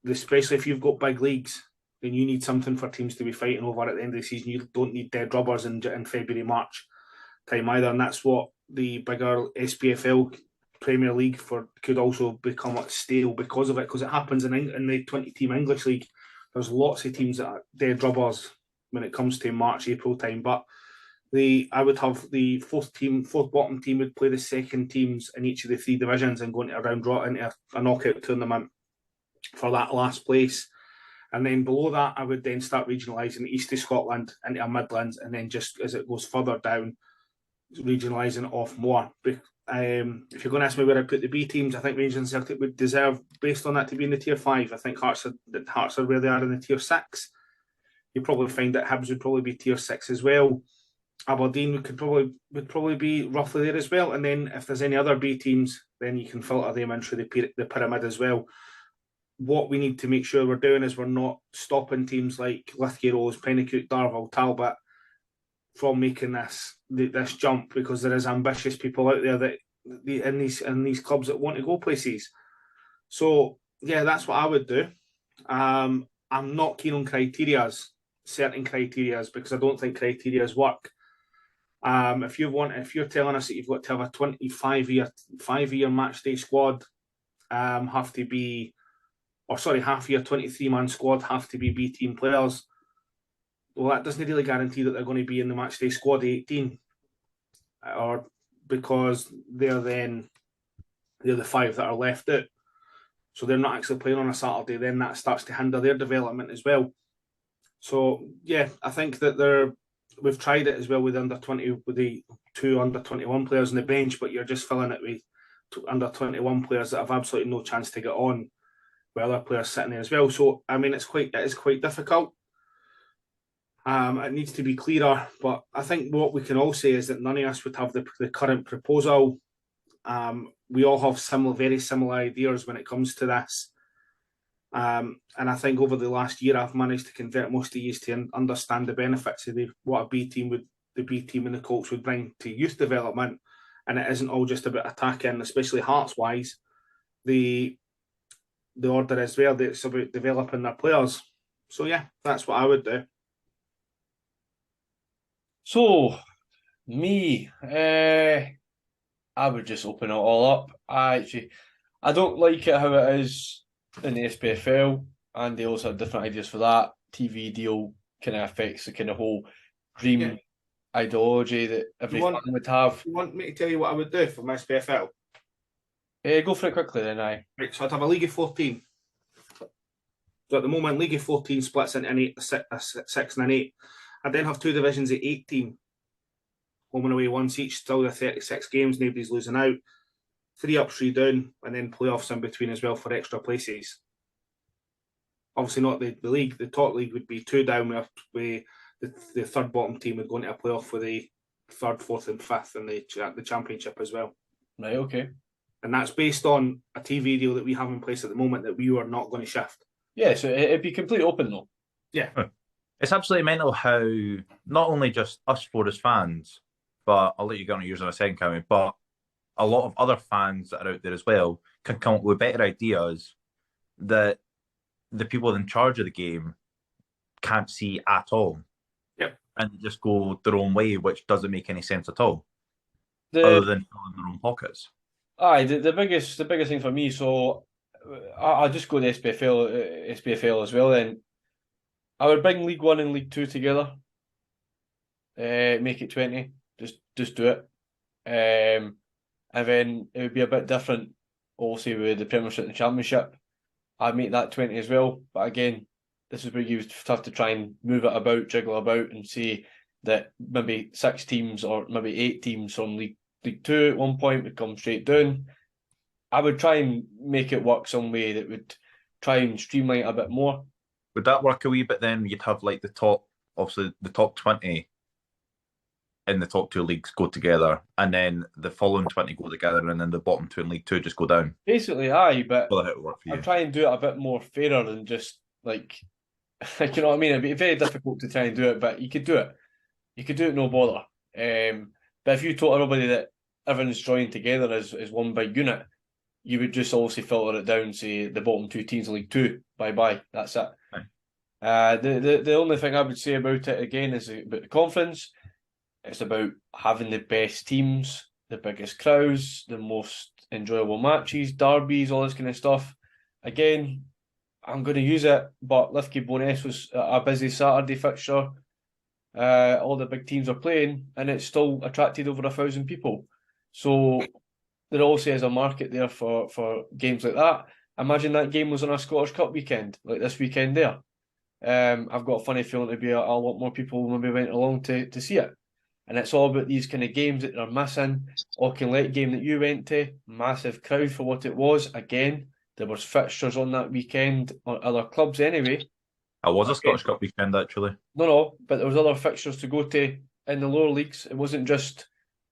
[SPEAKER 2] especially if you've got big leagues, then you need something for teams to be fighting over at the end of the season. You don't need dead rubbers in February, March time either. And that's what the bigger SPFL Premier League could also become stale because of it, because it happens in the 20-team English League. There's lots of teams that are dead rubbers when it comes to March, April time. But I would have the fourth bottom team would play the second teams in each of the 3 divisions and go into a round draw, into a knockout tournament for that last place. And then below that, I would then start regionalising the east of Scotland into a Midlands, and then just as it goes further down, regionalising off more. If you're going to ask me where I put the B teams, I think Rangers and Celtic would deserve, based on that, to be in the tier 5. I think Hearts are where they are in the tier 6. You probably find that Hibs would probably be tier 6 as well. Aberdeen would probably be roughly there as well. And then if there's any other B teams, then you can filter them into the pyramid as well. What we need to make sure we're doing is we're not stopping teams like Lithgow Rose, Pennycook, Darvel, Talbot from making this jump, because there is ambitious people out there that in these clubs that want to go places. So yeah, that's what I would do. I'm not keen on certain criterias, because I don't think criterias work. If you're telling us that you've got to have a 5-year match day squad, half your 23-man squad have to be B team players. Well, that doesn't really guarantee that they're going to be in the match day squad 18, or because they're the 5 that are left out. So they're not actually playing on a Saturday. Then that starts to hinder their development as well. So yeah, I think that we've tried it as well with under 20, with the 2 under 21 players on the bench, but you're just filling it with under 21 players that have absolutely no chance to get on, with other players sitting there as well. So I mean, it is quite difficult. It needs to be clearer, but I think what we can all say is that none of us would have the current proposal. We all have very similar ideas when it comes to this. And I think over the last year, I've managed to convert most of you to understand the benefits of what the B team and the Colts would bring to youth development. And it isn't all just about attacking, especially Hearts-wise. The order as well, that it's about developing their players. So yeah, that's what I would do.
[SPEAKER 1] So, me, I would just open it all up. I don't like it how it is in the SPFL, and they also have different ideas for that. TV deal kind of affects the kind of whole dream ideology that every fan would have.
[SPEAKER 2] You want me to tell you what I would do for my SPFL?
[SPEAKER 1] Go for it quickly then, aye.
[SPEAKER 2] Right, so I'd have a League of 14. So at the moment, League of 14 splits into a 6 and an 8. I'd then have 2 divisions of 18. Home and away once each, still the 36 games, nobody's losing out. 3 up, 3 down, and then playoffs in between as well for extra places. Obviously not the league. The top league would be 2 down, where the third bottom team would go into a playoff with the 3rd, 4th and 5th in the championship as well.
[SPEAKER 1] Right, okay.
[SPEAKER 2] And that's based on a TV deal that we have in place at the moment that we are not going to shift.
[SPEAKER 1] Yeah, so it'd be completely open though.
[SPEAKER 2] Yeah.
[SPEAKER 4] It's absolutely mental how not only just us 4 as fans, but I'll let you get on yours in a second, Cammy, but a lot of other fans that are out there as well can come up with better ideas that the people in charge of the game can't see at all.
[SPEAKER 2] Yep. And
[SPEAKER 4] just go their own way, which doesn't make any sense at all, other than filling their own pockets.
[SPEAKER 1] Aye, the biggest thing for me, so I'll just go to SPFL as well then. I would bring League 1 and League 2 together. Make it 20. Just do it. And then it would be a bit different, obviously, with the Premiership and the Championship. I'd make that 20 as well. But again, this is where you have to try and move it about, jiggle about, and see that maybe 6 teams or maybe 8 teams from League 2 at one point would come straight down. I would try and make it work some way that would try and streamline it a bit more.
[SPEAKER 4] Would that work a wee bit then? You'd have like the top 20 in the top 2 leagues go together, and then the following 20 go together, and then the bottom 2 in League 2 just go down.
[SPEAKER 1] Basically, aye, but
[SPEAKER 4] Well, that would work for you.
[SPEAKER 1] I'd try and do it a bit more fairer than just like Like, you know what I mean? It'd be very difficult to try and do it, but you could do it. You could do it no bother. But if you told everybody that everyone's joined together as one big unit, you would just obviously filter it down, say the bottom two teams in League Two. Bye bye. That's it. The only thing I would say about it again is about the conference. It's about having the best teams, the biggest crowds, the most enjoyable matches, derbies, all this kind of stuff. Again, I'm going to use it, but Lithgow Boness was a busy Saturday fixture. All the big teams are playing, and it still attracted over 1,000 people. So there also is a market there for games like that. Imagine that game was on a Scottish Cup weekend, like this weekend there. I've got a funny feeling to be a lot more people maybe went along to see it. And it's all about these kind of games that they're missing. Auchinleck game that you went to, massive crowd for what it was. Again, there was fixtures on that weekend on other clubs anyway.
[SPEAKER 4] It was a Scottish Cup weekend, actually.
[SPEAKER 1] No, but there was other fixtures to go to in the lower leagues. It wasn't just,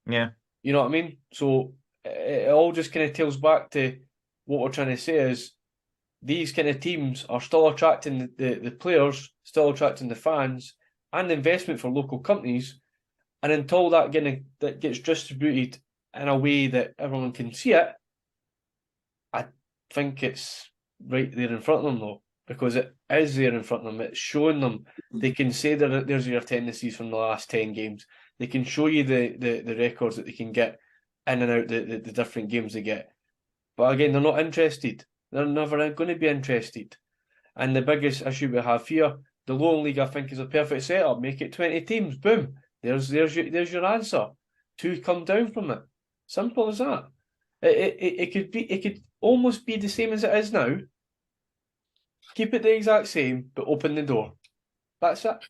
[SPEAKER 4] you
[SPEAKER 1] know what I mean? So it all just kind of tails back to what we're trying to say is these kind of teams are still attracting the players, still attracting the fans, and the investment for local companies. And until that gets distributed in a way that everyone can see it, I think it's right there in front of them, though, because it is there in front of them. It's showing them. They can say that there's your attendances from the last 10 games. They can show you the records that they can get in and out the different games they get. But again, they're not interested. They're never going to be interested. And the biggest issue we have here, the lower league, I think, is a perfect setup. Make it 20 teams. Boom. There's your answer. 2 come down from it. Simple as that. It could almost be the same as it is now. Keep it the exact same, but open the door. That's it.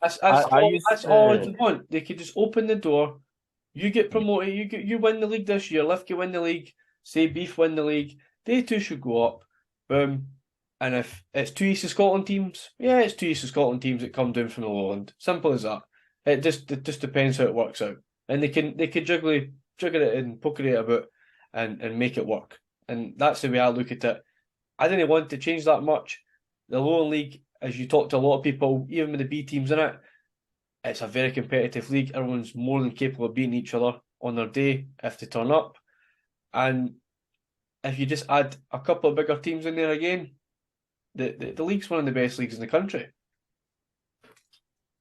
[SPEAKER 1] That's all I want. They could just open the door. You get promoted. You win the league this year. Lithgow win the league. Say Beef win the league. They 2 should go up. Boom. And if it's 2 East of Scotland teams, yeah, it's 2 East of Scotland teams that come down from the lowland. Simple as that. It just depends how it works out, and they can jiggle it and poker it about and make it work. And that's the way I look at it. I didn't want to change that much. The lower league, as you talk to a lot of people, even with the B teams in it, it's a very competitive league. Everyone's more than capable of beating each other on their day if they turn up. And if you just add a couple of bigger teams in there again, the league's one of the best leagues in the country.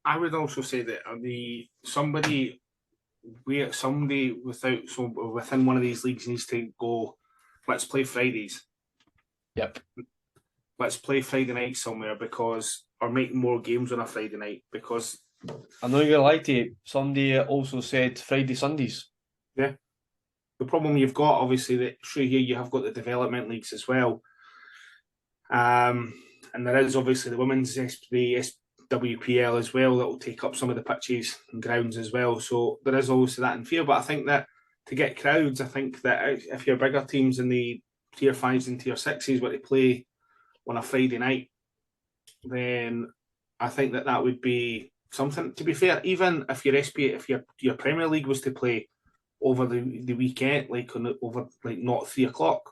[SPEAKER 2] I would also say that somebody within one of these leagues needs to go, let's play Fridays.
[SPEAKER 1] Yep.
[SPEAKER 2] Let's play Friday night somewhere or make more games on a Friday night because
[SPEAKER 1] I'm not going to lie to you. Somebody also said Friday, Sundays.
[SPEAKER 2] Yeah. The problem you've got, obviously, that through here you have got the development leagues as well. And there is obviously the women's WPL as well that will take up some of the pitches and grounds as well. So there is also that in fear. But I think that to get crowds, I think that if you're bigger teams in the tier 5s and tier 6s where they play on a Friday night, then I think that would be something. To be fair, even if your Premier League was to play over the weekend, not 3 o'clock.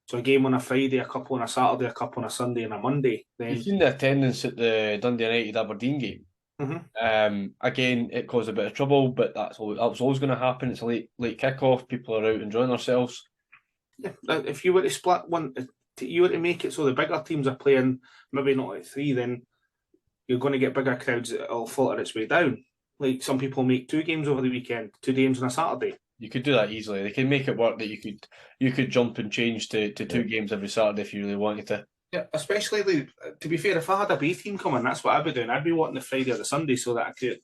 [SPEAKER 2] So a game on a Friday, a couple on a Saturday, a couple on a Sunday and a Monday. Then
[SPEAKER 1] you've seen the attendance at the Dundee United Aberdeen game.
[SPEAKER 2] Mm-hmm.
[SPEAKER 1] Again, it caused a bit of trouble, but that was always going to happen. It's a late kickoff. People are out enjoying themselves.
[SPEAKER 2] Yeah, if you were to split one, you were to make it so the bigger teams are playing maybe not at 3, then you're going to get bigger crowds that'll filter its way down. Like some people make 2 games over the weekend, 2 games on a Saturday.
[SPEAKER 1] You could do that easily. They can make it work that you could jump and change to 2 games every Saturday if you really wanted to.
[SPEAKER 2] Yeah, especially to be fair, if I had a B team coming, that's what I'd be doing. I'd be wanting the Friday or the Sunday so that I could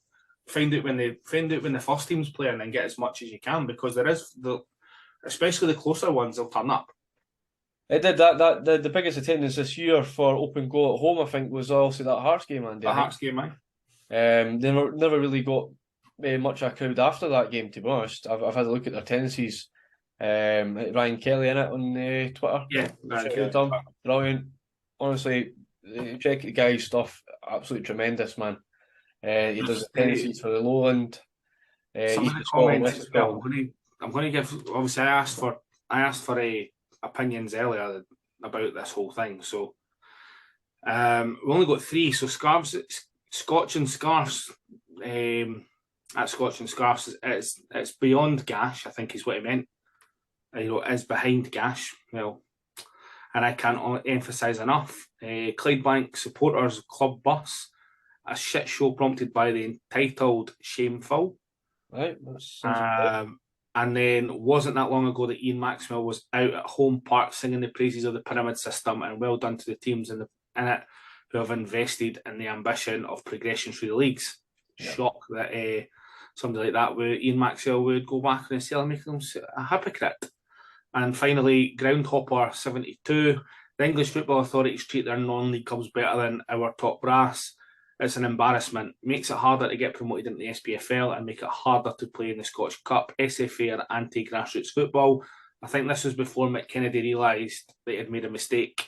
[SPEAKER 2] find out when the first team's playing and get as much as you can, because there is especially the closer ones, they'll turn up.
[SPEAKER 1] It did that. The biggest attendance this year for Open Goal at home, I think, was also that Hearts game, Andy.
[SPEAKER 2] The Hearts game, man.
[SPEAKER 1] They never really got much of a crowd after that game, to be honest. I've had a look at their tendencies. Ryan Kelly in it on Twitter.
[SPEAKER 2] Yeah,
[SPEAKER 1] brilliant. Honestly, check the guy's stuff. Absolutely tremendous, man. He does the tendencies for the Lowland.
[SPEAKER 2] Some of the comments as well. I'm going to give. Obviously, I asked for opinions earlier about this whole thing. So, We only got 3, so Scotch and Scarves. At Scotch and Scarves, it's beyond Gash, I think is what he meant. Is behind Gash. Well, and I can't emphasise enough. Clydebank supporters club bus, a shit show prompted by the entitled Shameful.
[SPEAKER 1] Right.
[SPEAKER 2] And then wasn't that long ago that Ian Maxwell was out at home park singing the praises of the pyramid system, and well done to the teams in it who have invested in the ambition of progression through the leagues. Yeah. Shock that somebody like that, with Ian Maxwell, would go back and say, making him a hypocrite. And finally, Groundhopper 72. The English Football Authorities treat their non-league clubs better than our top brass. It's an embarrassment. Makes it harder to get promoted into the SPFL and make it harder to play in the Scottish Cup. SFA are anti-grassroots football. I think this was before Mick Kennedy realised that he had made a mistake.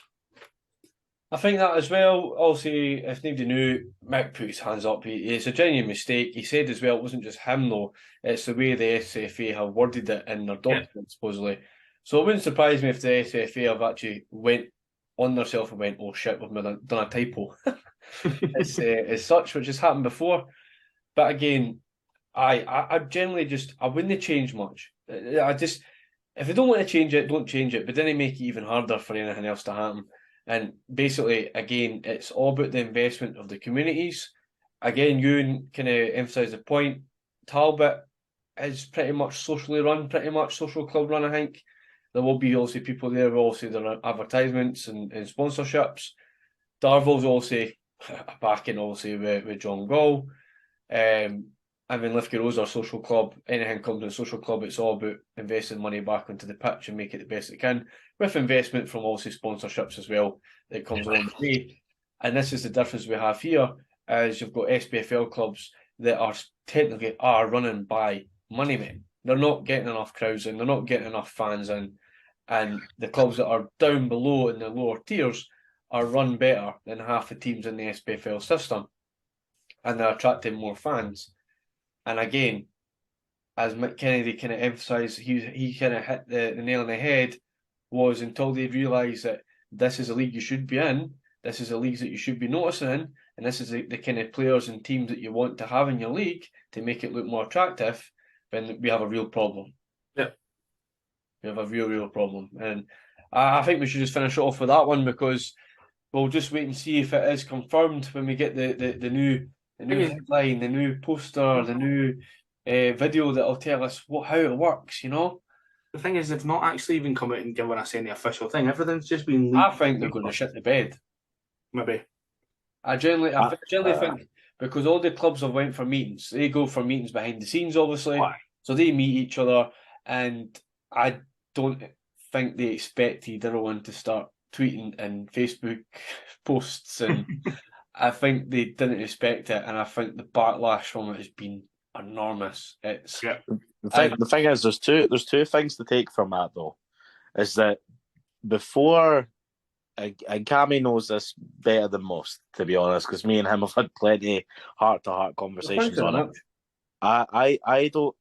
[SPEAKER 1] I think that as well. Also, if nobody knew, Mick put his hands up. It's a genuine mistake. He said as well, it wasn't just him though. It's the way the SFA have worded it in their document, supposedly. So it wouldn't surprise me if the SFA have actually went on themselves and went, "Oh shit, we've done a typo." It's such, which has happened before. But again, I generally I wouldn't change much. If you don't want to change it, don't change it. But then make it even harder for anything else to happen. And basically, again, it's all about the investment of the communities. Again, Ewan kind of emphasised the point. Talbot is pretty much socially run, pretty much social club run, I think. There will be also people there who also their advertisements and sponsorships. Darville's also backing obviously with John Gall. I mean, Lithgow Rose, our social club, anything comes in a social club, it's all about investing money back into the pitch and make it the best it can, with investment from also sponsorships as well that comes along the way. And this is the difference we have here, is you've got SPFL clubs that are technically running by money men. They're not getting enough crowds in, they're not getting enough fans in, and the clubs that are down below in the lower tiers are run better than half the teams in the SPFL system, and they're attracting more fans. And again, as Mick Kennedy kind of emphasised, he kind of hit the nail on the head, was until they realise that this is a league you should be in, this is a league that you should be noticing in, and this is the kind of players and teams that you want to have in your league to make it look more attractive, then we have a real problem.
[SPEAKER 2] Yep.
[SPEAKER 1] We have a real problem. And I think we should just finish off with that one, because we'll just wait and see if it is confirmed when we get the new headline, the new poster, the new video that'll tell us how it works,
[SPEAKER 2] The thing is, they've not actually even come out and given us any official thing. Everything's just been leaked.
[SPEAKER 1] I think they're going to shit the bed.
[SPEAKER 2] Maybe.
[SPEAKER 1] I generally think, because all the clubs have went for meetings. They go for meetings behind the scenes, obviously.
[SPEAKER 2] Why?
[SPEAKER 1] So they meet each other, and I don't think they expected everyone to start tweeting and Facebook posts, and I think they didn't expect it, and I think the backlash from it has been enormous. It's
[SPEAKER 3] the thing is, there's two things to take from that though, is that before, and Cammy knows this better than most, to be honest, because me and him have had plenty heart-to-heart conversations on it. I didn't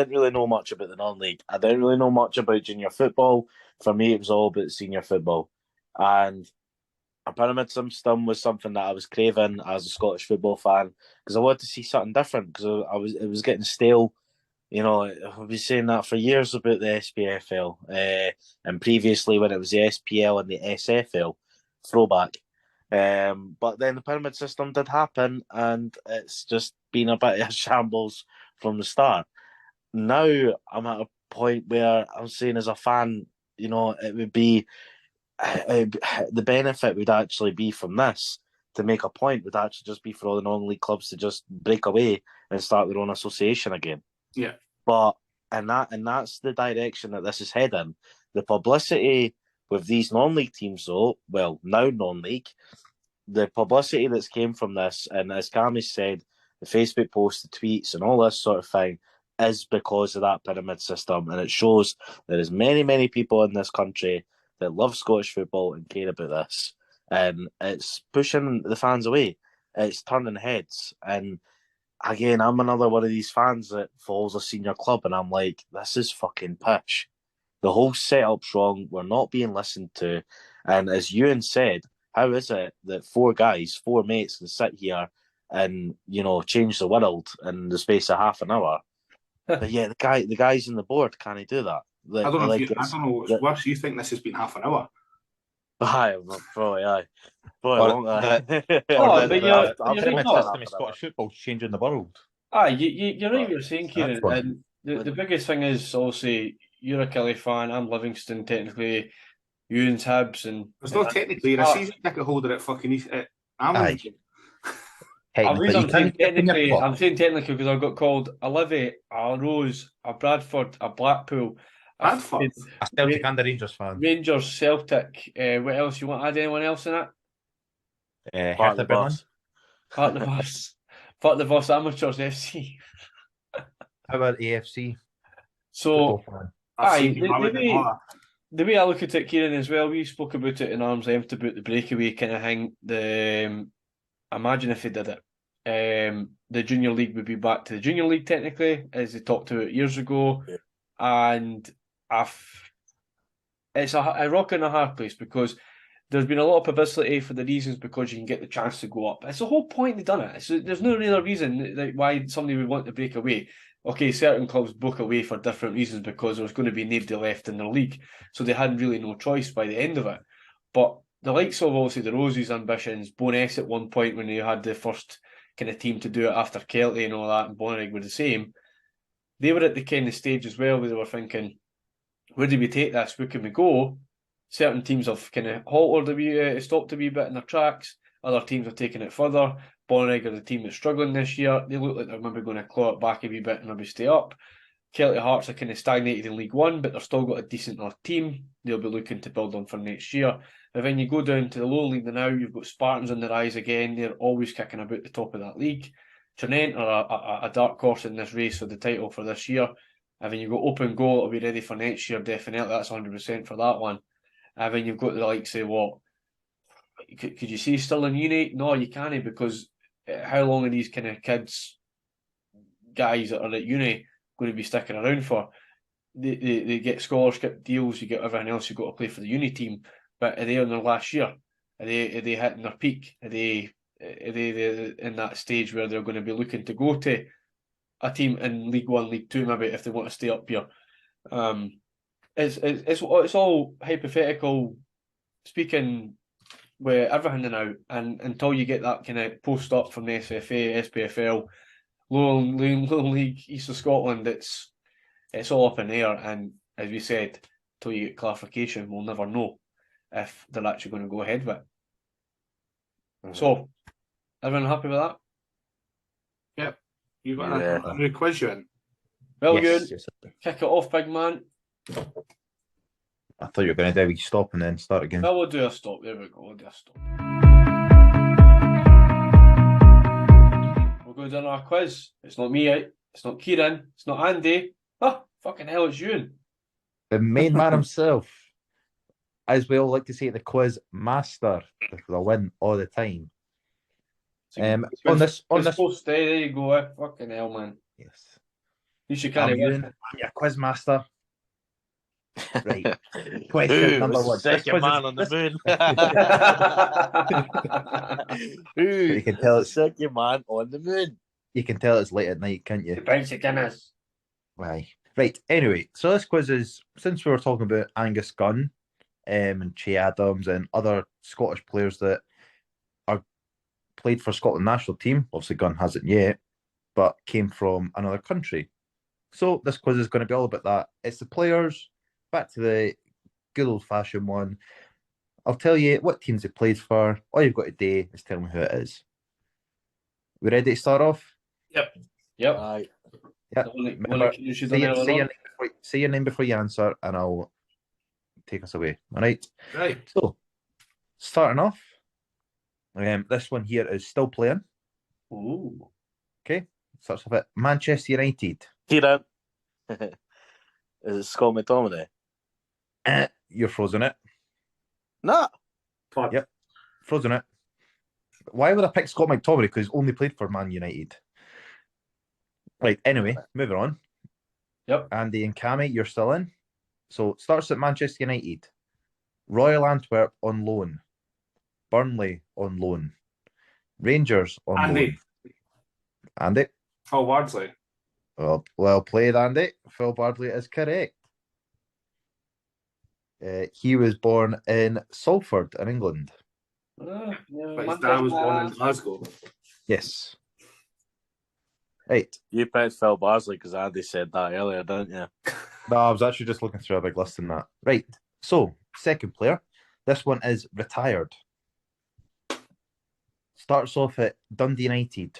[SPEAKER 3] really know much about the non-league. I didn't really know much about junior football. For me, it was all about senior football, and a pyramid system was something that I was craving as a Scottish football fan, because I wanted to see something different, because it was getting stale. I've been saying that for years about the SPFL, and previously when it was the SPL and the SFL, throwback. But then the pyramid system did happen, and it's just been a bit of a shambles from the start. Now I'm at a point where I'm saying, as a fan, it would be the benefit would actually be from this, to make a point, would actually just be for all the non-league clubs to just break away and start their own association again.
[SPEAKER 2] Yeah.
[SPEAKER 3] But and that's the direction that this is heading. The publicity with these non-league teams, though, well, now non-league, the publicity that's came from this, and as Cammy said, the Facebook posts, the tweets, and all this sort of thing, is because of that pyramid system, and it shows there is many people in this country that love Scottish football and care about this, and it's pushing the fans away. It's turning heads, and again, I'm another one of these fans that follows a senior club, and I'm like, this is fucking pish. The whole setup's wrong. We're not being listened to, and as Ewan said, how is it that four mates, can sit here and change the world in the space of half an hour? But yeah, the guys in the board can't do that.
[SPEAKER 2] I don't know. I don't know what's worse. You think this has been half an hour?
[SPEAKER 3] Aye, probably
[SPEAKER 4] Or
[SPEAKER 3] long.
[SPEAKER 4] the
[SPEAKER 1] you're
[SPEAKER 4] system of Scottish football's changing the world.
[SPEAKER 1] You're right what you're saying, Kieran. And the biggest thing is, obviously, you're a Kelly fan, I'm Livingston, technically, Ewan's Hibs. And
[SPEAKER 2] there's not technically a season ticket holder at fucking Amlington.
[SPEAKER 1] I'm saying technically because I've got called a Livy, a Rose, a Bradford, a Blackpool,
[SPEAKER 2] a
[SPEAKER 4] Celtic and a Rangers fan.
[SPEAKER 1] Rangers, Celtic. What else? You want to add anyone else in it?
[SPEAKER 3] Part the bus.
[SPEAKER 1] Part the bus. Part the bus Amateurs FC.
[SPEAKER 4] How about AFC?
[SPEAKER 1] So, the way I look at it, Kieran, as well, we spoke about it in arm's length about the breakaway kind of thing. Imagine if they did it. The Junior League would be back to the Junior League, technically, as they talked about years ago.
[SPEAKER 3] Yeah.
[SPEAKER 1] And it's a rock and a hard place because there's been a lot of publicity for the reasons because you can get the chance to go up. It's the whole point they've done it. There's no real reason why somebody would want to break away. Okay, certain clubs broke away for different reasons because there was going to be nobody left in their league. So they had really no choice by the end of it. But the likes of, obviously, the Roses' ambitions, Boness at one point when they had the first kind of team to do it after Kelty and all that, and Bonnyrigg were the same, they were at the kind of stage as well where they were thinking, where do we take this? Where can we go? Certain teams have kind of halted stopped a wee bit in their tracks. Other teams have taken it further. Bonnyrigg are the team that's struggling this year. They look like they're maybe going to claw it back a wee bit and maybe stay up. Kelty Hearts are kind of stagnated in League One, but they've still got a decent enough team. They'll be looking to build on for next year. But then you go down to the lower league now, you've got Spartans on the rise again. They're always kicking about the top of that league. Trinent are a dark horse in this race for the title for this year. And then you've got Open Goal, it'll be ready for next year, definitely. That's 100% for that one. And then you've got the likes of what? Could you see Stirling Uni? No, you can't, because how long are these kind of kids, guys that are at uni, going to be sticking around for? They get scholarship deals, you get everything else, you've got to play for the uni team. But are they on their last year? Are they hitting their peak? Are they in that stage where they're going to be looking to go to a team in League One, League Two, maybe, if they want to stay up here? It's all hypothetical speaking with everything now, and until you get that kind of post up from the SFA, SPFL, lower league, East of Scotland, it's all up in the air. And as we said, until you get clarification, we'll never know if they're actually going to go ahead with it. Mm-hmm. So, everyone happy with that?
[SPEAKER 2] Yep. You got a new quiz you in?
[SPEAKER 1] Well, yes, kick it off, big man.
[SPEAKER 4] I thought you were going to do a wee stop and then start again.
[SPEAKER 1] No, we'll do a stop. There we go. We'll do a stop. We're going to do our quiz. It's not me, it's not Kieran, it's not Andy. Ah, fucking hell, it's Ewan.
[SPEAKER 4] The main man himself. As we all like to say, the quiz master, because I win all the time. On this
[SPEAKER 1] post, there you go. Fucking hell, man.
[SPEAKER 4] Yes.
[SPEAKER 1] You should carry
[SPEAKER 4] on. I'm your quiz master. Right. Question number one.
[SPEAKER 3] Second man on the moon.
[SPEAKER 4] You can tell it's
[SPEAKER 3] second man on the moon.
[SPEAKER 4] You can tell it's late at night, can't you?
[SPEAKER 1] The pints of Guinness.
[SPEAKER 4] Right. Anyway, so this quiz is, since we were talking about Angus Gunn, and Che Adams and other Scottish players that are played for Scotland national team. Obviously, Gunn hasn't yet, but came from another country. So this quiz is going to be all about that. It's the players, back to the good old-fashioned one. I'll tell you what teams they played for. All you've got to do is tell me who it is. We ready to start off?
[SPEAKER 1] Yep.
[SPEAKER 4] Yep. Remember, say your name before you answer, and I'll take us away. All right.
[SPEAKER 2] Right.
[SPEAKER 4] So, starting off, this one here is still playing.
[SPEAKER 1] Ooh.
[SPEAKER 4] Okay. Starts off at Manchester United.
[SPEAKER 3] Kieran. Is it Scott McTominay?
[SPEAKER 4] You're frozen it.
[SPEAKER 3] No.
[SPEAKER 4] Yep. Frozen it. Why would I pick Scott McTominay? Because he's only played for Man United. Right. Anyway, moving on.
[SPEAKER 1] Yep.
[SPEAKER 4] Andy and Cammy, you're still in. So it starts at Manchester United. Royal Antwerp on loan. Burnley on loan. Rangers on
[SPEAKER 2] Andy.
[SPEAKER 4] loan. Andy?
[SPEAKER 2] Phil Bardsley.
[SPEAKER 4] Well played, Andy. Phil Bardsley is correct. He was born in Salford in England.
[SPEAKER 2] But his dad was born in Glasgow.
[SPEAKER 4] Yes. Right.
[SPEAKER 3] You picked Phil Bardsley because Andy said that earlier, didn't you?
[SPEAKER 4] No, I was actually just looking through a big list in that. Right. So, second player. This one is retired. Starts off at Dundee United.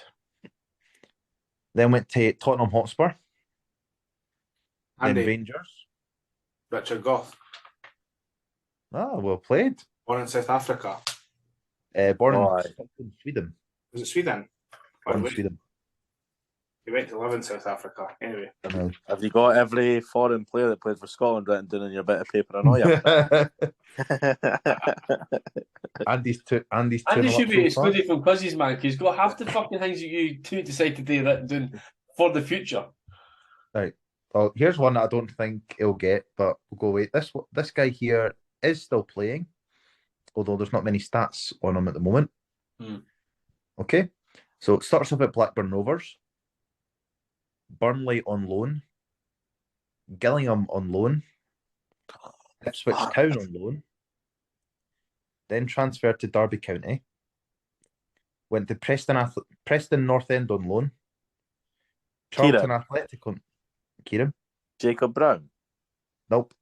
[SPEAKER 4] Then went to Tottenham Hotspur.
[SPEAKER 2] Andy.
[SPEAKER 4] Then Rangers.
[SPEAKER 2] Richard Gough.
[SPEAKER 4] Ah, well played.
[SPEAKER 2] Born in South Africa.
[SPEAKER 4] Born
[SPEAKER 3] Oh,
[SPEAKER 4] in Sweden.
[SPEAKER 2] Was it Sweden?
[SPEAKER 4] Born in Sweden.
[SPEAKER 2] He went to live in South Africa. Anyway.
[SPEAKER 3] Have you got every foreign player that played for Scotland written down on your bit of paper? I know you.
[SPEAKER 4] Andy
[SPEAKER 1] should be excluded from quizzes, man, because he's got half the fucking things that you two decide to do written down for the future.
[SPEAKER 4] Right. Well, here's one that I don't think he'll get, but we'll go wait. This guy here is still playing, although there's not many stats on him at the moment. Okay. So it starts off at Blackburn Rovers. Burnley on loan, Gillingham on loan, Ipswich Town on loan, then transferred to Derby County, went to Preston North End on loan, Charlton Athletic on Kieran.
[SPEAKER 3] Jacob Brown.
[SPEAKER 4] Nope.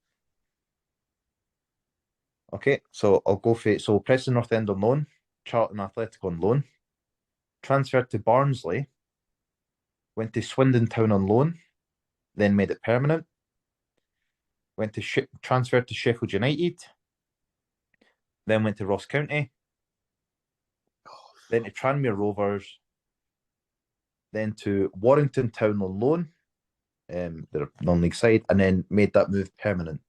[SPEAKER 4] Okay, so I'll go for it. So Preston North End on loan, Charlton Athletic on loan, transferred to Barnsley. Went to Swindon Town on loan, then made it permanent. Went to transferred to Sheffield United, then went to Ross County, then to Tranmere Rovers, then to Warrington Town on loan, they're non-league side, and then made that move permanent.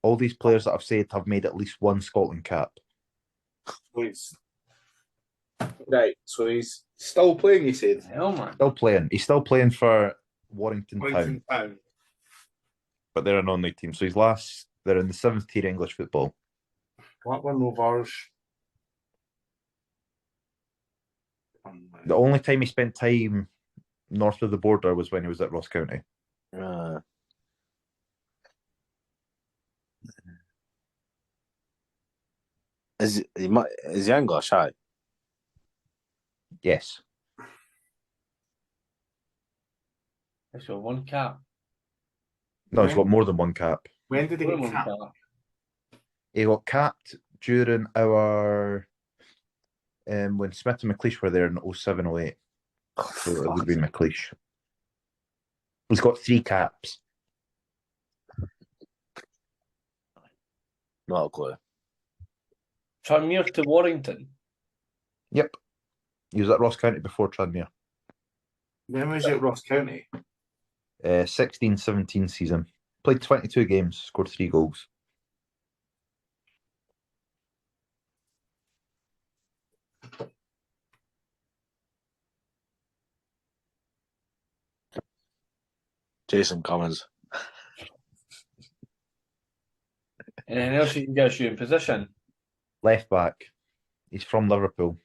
[SPEAKER 4] All these players that I've said have made at least one Scotland cap.
[SPEAKER 2] Right, so he's still playing, he said.
[SPEAKER 1] Hell, man.
[SPEAKER 4] Still playing. He's still playing for Warrington
[SPEAKER 2] Town.
[SPEAKER 4] But they're a non-league team. So they're in the 7th tier English football.
[SPEAKER 2] Blackburn Rovers.
[SPEAKER 4] The only time he spent time north of the border was when he was at Ross County.
[SPEAKER 3] Is he English? Aye.
[SPEAKER 4] Yes.
[SPEAKER 1] He's got one cap.
[SPEAKER 4] No, he's got more than one cap.
[SPEAKER 2] When did he get capped?
[SPEAKER 4] He got capped during our when Smith and McLeish were there in 07-08. So it would be McLeish. He's got 3 caps.
[SPEAKER 3] Not a clue.
[SPEAKER 1] Tranmere to Warrington.
[SPEAKER 4] Yep. He was at Ross County before Tranmere.
[SPEAKER 2] When was he at Ross County?
[SPEAKER 4] 16-17 season. Played 22 games, scored 3 goals.
[SPEAKER 3] Jason Cummins.
[SPEAKER 1] Anything else you can get you in position?
[SPEAKER 4] Left back. He's from Liverpool.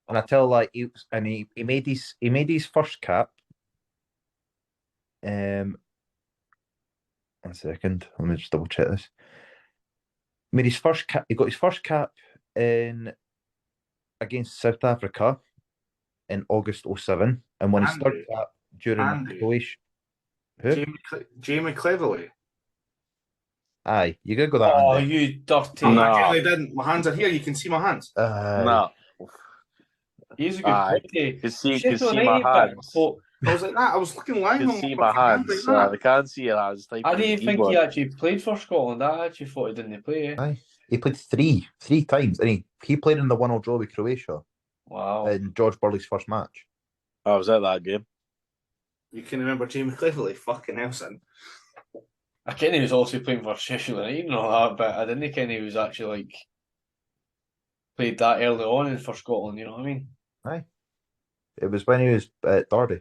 [SPEAKER 4] And I tell he made his first cap. 1 second, let me just double check this. Made his first cap. He got his first cap against South Africa in August 07, and won his third cap during Croatia. Who?
[SPEAKER 2] Jamie Cleverley.
[SPEAKER 4] Aye, you gotta go that.
[SPEAKER 1] Oh,
[SPEAKER 4] Andy.
[SPEAKER 1] you dirty!
[SPEAKER 2] No, I really didn't. My hands are here. You can see my hands.
[SPEAKER 3] No.
[SPEAKER 1] He's a good quality.
[SPEAKER 3] Can see my hands.
[SPEAKER 2] I was like that. I was looking live.
[SPEAKER 3] You can see my hands. I can't see your hands.
[SPEAKER 1] I didn't think he actually played for Scotland. I actually thought he didn't play.
[SPEAKER 4] Aye. He played three times, and he played in the 1-1 draw with Croatia.
[SPEAKER 1] Wow!
[SPEAKER 4] In George Burley's first match.
[SPEAKER 3] I was at that game.
[SPEAKER 2] You can remember Jamie Cleverley? Fucking hell, son.
[SPEAKER 1] I ken he was also playing for Sheffield United and all that, but I didn't ken he was actually played that early on for Scotland. You know what I mean?
[SPEAKER 4] Aye. It was when he was at Derby.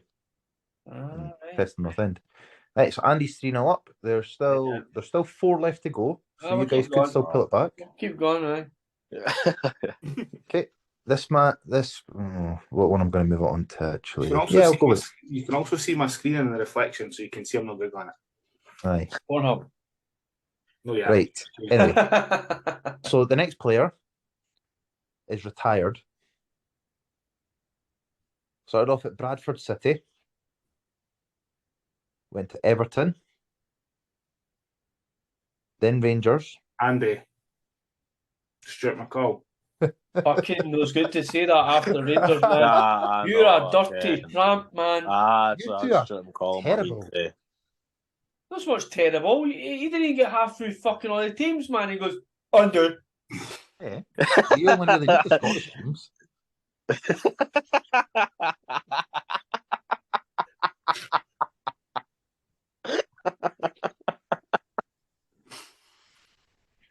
[SPEAKER 1] Right.
[SPEAKER 4] Preston North End. Right, so Andy's 3-0 up. There's still 4 left to go. So you guys could still pull it back.
[SPEAKER 1] Keep going, right?
[SPEAKER 4] Okay. What one I'm going to move it on to actually?
[SPEAKER 2] You can also see my screen in the reflection, so you can see I'm not googling it.
[SPEAKER 4] Aye.
[SPEAKER 1] Pornhub.
[SPEAKER 2] No, yeah.
[SPEAKER 4] Right. Anyway, so the next player is retired. Started off at Bradford City. Went to Everton. Then Rangers.
[SPEAKER 2] Andy. Stuart McCall.
[SPEAKER 1] Fucking was good to say that after Rangers, man. You're a dirty tramp, man.
[SPEAKER 3] You two are terrible.
[SPEAKER 1] That's what's terrible. He didn't even get half through fucking all the teams, man. He goes, under.
[SPEAKER 4] Yeah. You only really need the Scottish teams.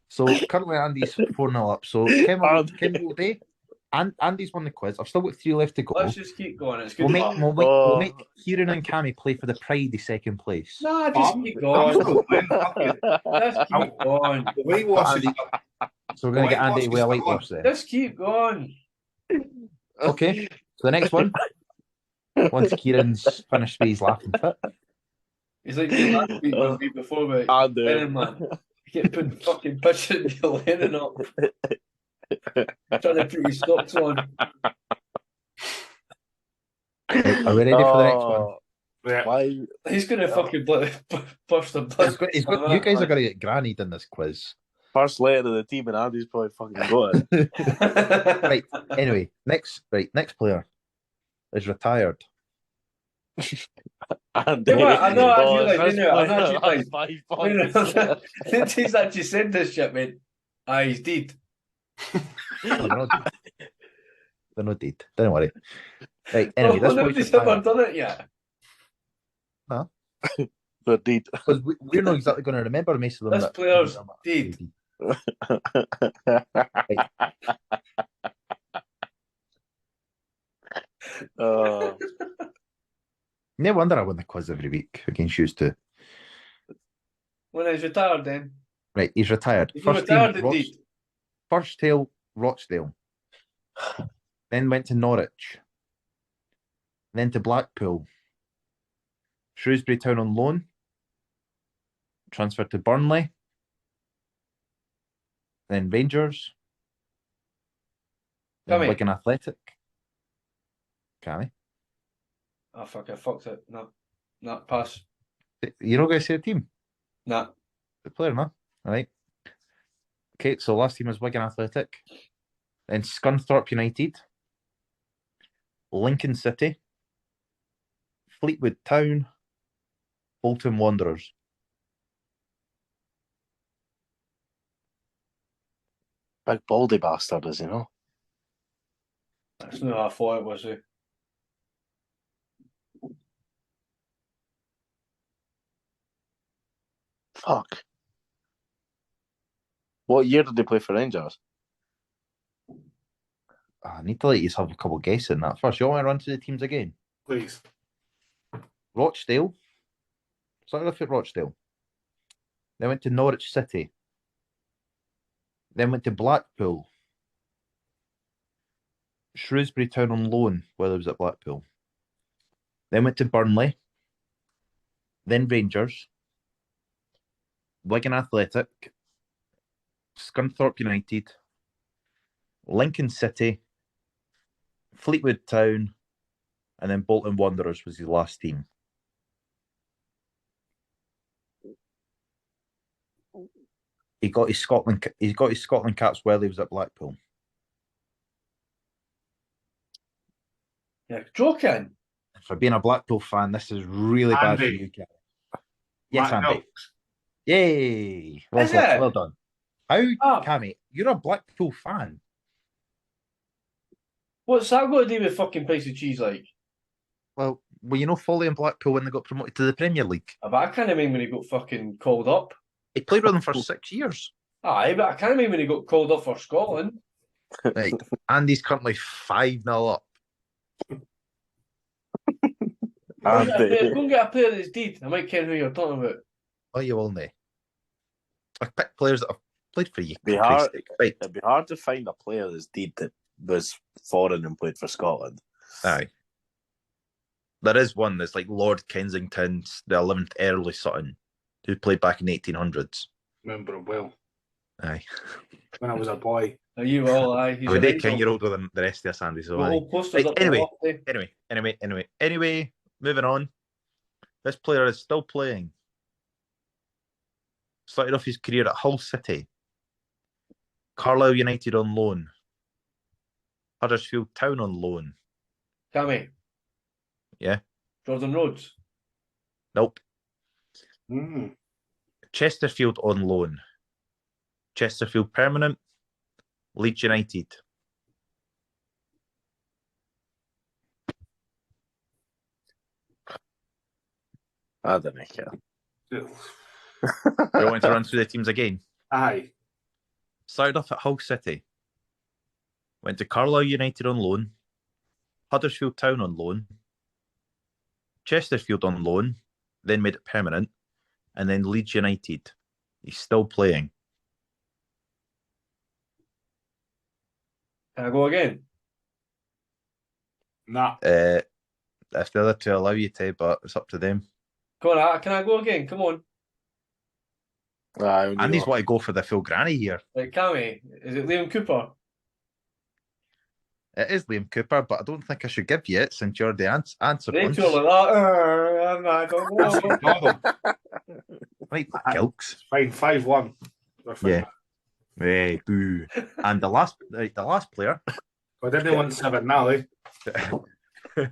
[SPEAKER 4] So currently Andy's 4-0 up. So Ken will day. Andy's won the quiz. I've still got 3 left to go.
[SPEAKER 1] Let's just keep going. It's good.
[SPEAKER 4] We'll make Kieran and Cammy play for the pride of second place.
[SPEAKER 1] Nah, just keep going. Just keep going.
[SPEAKER 2] The whitewash is
[SPEAKER 4] So we're going to get Andy with a whitewash there.
[SPEAKER 1] Just keep going.
[SPEAKER 4] Okay. So the next one. Once Kieran's finished with his laughing fit.
[SPEAKER 1] He's like me last week when we before we Lennon, man. Get put fucking pitching the Lennon up. Trying to put his stocks on.
[SPEAKER 4] Right, are we ready for the next one?
[SPEAKER 2] Yeah.
[SPEAKER 3] Why?
[SPEAKER 1] He's gonna fucking burst the blood.
[SPEAKER 4] You guys are going to get grannied in this quiz.
[SPEAKER 3] First letter of the team, and Andy's probably fucking got it.
[SPEAKER 4] Right. Anyway, next player is retired.
[SPEAKER 3] Andy,
[SPEAKER 1] I know. I
[SPEAKER 3] first
[SPEAKER 1] realised.
[SPEAKER 3] player, 5 points.
[SPEAKER 1] Since he's actually said this shit, mate. He's dead.
[SPEAKER 4] They're not dead. Don't worry. Right. Anyway, this boy's
[SPEAKER 1] nobody's ever
[SPEAKER 4] retired.
[SPEAKER 1] done it yet.
[SPEAKER 4] Huh?
[SPEAKER 3] They're dead.
[SPEAKER 4] Because we're not exactly going to remember most of them.
[SPEAKER 1] This player's dead.
[SPEAKER 4] No wonder I win the quiz every week against you two.
[SPEAKER 1] When he's retired, then.
[SPEAKER 4] Right, he's retired.
[SPEAKER 1] He's retired indeed.
[SPEAKER 4] First tail, Rochdale. Then went to Norwich. Then to Blackpool. Shrewsbury Town on loan. Transferred to Burnley. Then Rangers. Then
[SPEAKER 1] Cammy.
[SPEAKER 4] Wigan Athletic. Cammy.
[SPEAKER 1] Oh, fuck, I fucked it. No, pass.
[SPEAKER 4] You're not going to say the team?
[SPEAKER 1] Nah.
[SPEAKER 4] The player, no? All right. Okay, so last team was Wigan Athletic. Then Scunthorpe United. Lincoln City. Fleetwood Town. Bolton Wanderers.
[SPEAKER 3] Big baldy bastard, is he, no?
[SPEAKER 1] That's not how I thought it was.
[SPEAKER 3] Fuck. What year did they play for Rangers?
[SPEAKER 4] I need to let you have a couple of guesses in that first. You want me to run through the teams again?
[SPEAKER 2] Please.
[SPEAKER 4] Rochdale. Started off at Rochdale. Then went to Norwich City. Then went to Blackpool. Shrewsbury Town on loan while I was at Blackpool. Then went to Burnley. Then Rangers. Wigan Athletic. Scunthorpe United. Lincoln City. Fleetwood Town. And then Bolton Wanderers was his last team. He got his Scotland caps while he was at Blackpool.
[SPEAKER 1] Yeah, joking.
[SPEAKER 4] For being a Blackpool fan, this is really bad for you guys. Yes,
[SPEAKER 2] Matt
[SPEAKER 4] Andy.
[SPEAKER 2] Milks.
[SPEAKER 4] Yay!
[SPEAKER 1] Is it?
[SPEAKER 4] Well done. How, Cammy? You're a Blackpool fan.
[SPEAKER 1] What's that got to do with fucking piece of cheese, like?
[SPEAKER 4] Well, you know Foley and Blackpool when they got promoted to the Premier League.
[SPEAKER 1] But I can't remember when he got fucking called up.
[SPEAKER 4] He played with them for 6 years.
[SPEAKER 1] Aye, but I can't remember when he got called up for Scotland.
[SPEAKER 4] Right. Andy's currently 5-0 up.
[SPEAKER 1] Go and get a player that's deed. I might ken who you're talking about.
[SPEAKER 4] Oh, you will know. I picked players that have played for you.
[SPEAKER 3] Right.
[SPEAKER 4] It'd
[SPEAKER 3] be hard to find a player that's deed that was foreign and played for Scotland.
[SPEAKER 4] Aye. There is one that's like Lord Kensington's, the 11th Earl of Sutton, who played back in the 1800s.
[SPEAKER 2] Remember him well.
[SPEAKER 4] Aye.
[SPEAKER 2] When I was a boy.
[SPEAKER 1] Are you all? Aye.
[SPEAKER 4] I mean, 10 year older than the rest of us, Andy. So anyway, moving on. This player is still playing. Started off his career at Hull City, Carlisle United on loan, Huddersfield Town on loan.
[SPEAKER 1] Cammy.
[SPEAKER 4] Yeah.
[SPEAKER 1] Jordan Rhodes.
[SPEAKER 4] Nope.
[SPEAKER 2] Mm.
[SPEAKER 4] Chesterfield on loan, Chesterfield permanent, Leeds United.
[SPEAKER 3] I don't care.
[SPEAKER 4] Do you want to run through the teams again?
[SPEAKER 2] Aye.
[SPEAKER 4] Started off at Hull City. Went to Carlisle United on loan, Huddersfield Town on loan, Chesterfield on loan, then made it permanent, and then Leeds United. He's still playing.
[SPEAKER 1] Can I go again?
[SPEAKER 2] Nah.
[SPEAKER 4] If the other two allow you to, but it's up to them.
[SPEAKER 1] Come on, can I go again? Come on.
[SPEAKER 4] Andy's want to go for the full granny here.
[SPEAKER 1] Like, Cammy, is it Liam Cooper?
[SPEAKER 4] It is Liam Cooper, but I don't think I should give you it since you're the answer.
[SPEAKER 1] They feel like that. I don't know.
[SPEAKER 4] Right, Gilks.
[SPEAKER 2] Fine, 5-1.
[SPEAKER 4] Yeah. Hey, boo. And the last player.
[SPEAKER 2] I didn't want 7 now, eh?
[SPEAKER 4] Maybe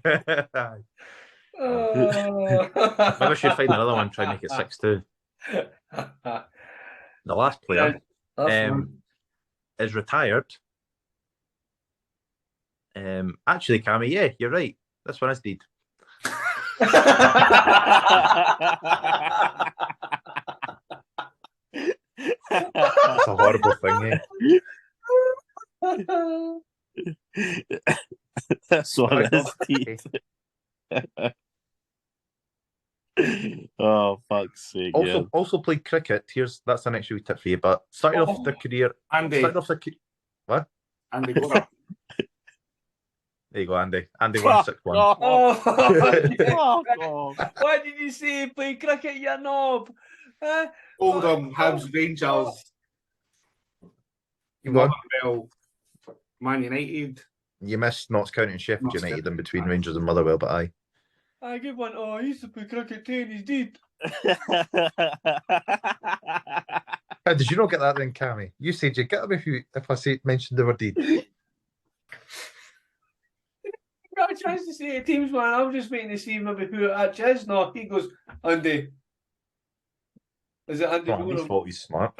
[SPEAKER 4] I should find another one and try and make it 6-2. The last player is retired. Actually, Cammy, yeah, you're right. This one is deed. That's a horrible thing, eh?
[SPEAKER 3] This one is deed. Oh, fuck's sake.
[SPEAKER 4] Also played cricket. That's an extra wee tip for you. But started off the career.
[SPEAKER 2] Andy.
[SPEAKER 4] What?
[SPEAKER 2] Andy Gore.
[SPEAKER 4] There you go, Andy. Andy 161.
[SPEAKER 1] Why did you say play cricket, you knob?
[SPEAKER 2] Oldham, Hibs, Rangers. Motherwell, Man United.
[SPEAKER 4] You missed Notts County and Sheffield United in between Rangers and Motherwell, but aye.
[SPEAKER 1] I give one. Oh, he used to play cricket too, and he's dead.
[SPEAKER 4] Did you not get that then, Cammy? You said you'd get him if I mentioned the word deed.
[SPEAKER 1] Got a chance to say teams, man. I was just waiting to see maybe who it actually is. No, he goes, Andy. Is it Andy?
[SPEAKER 4] Well, he's thought he's smart.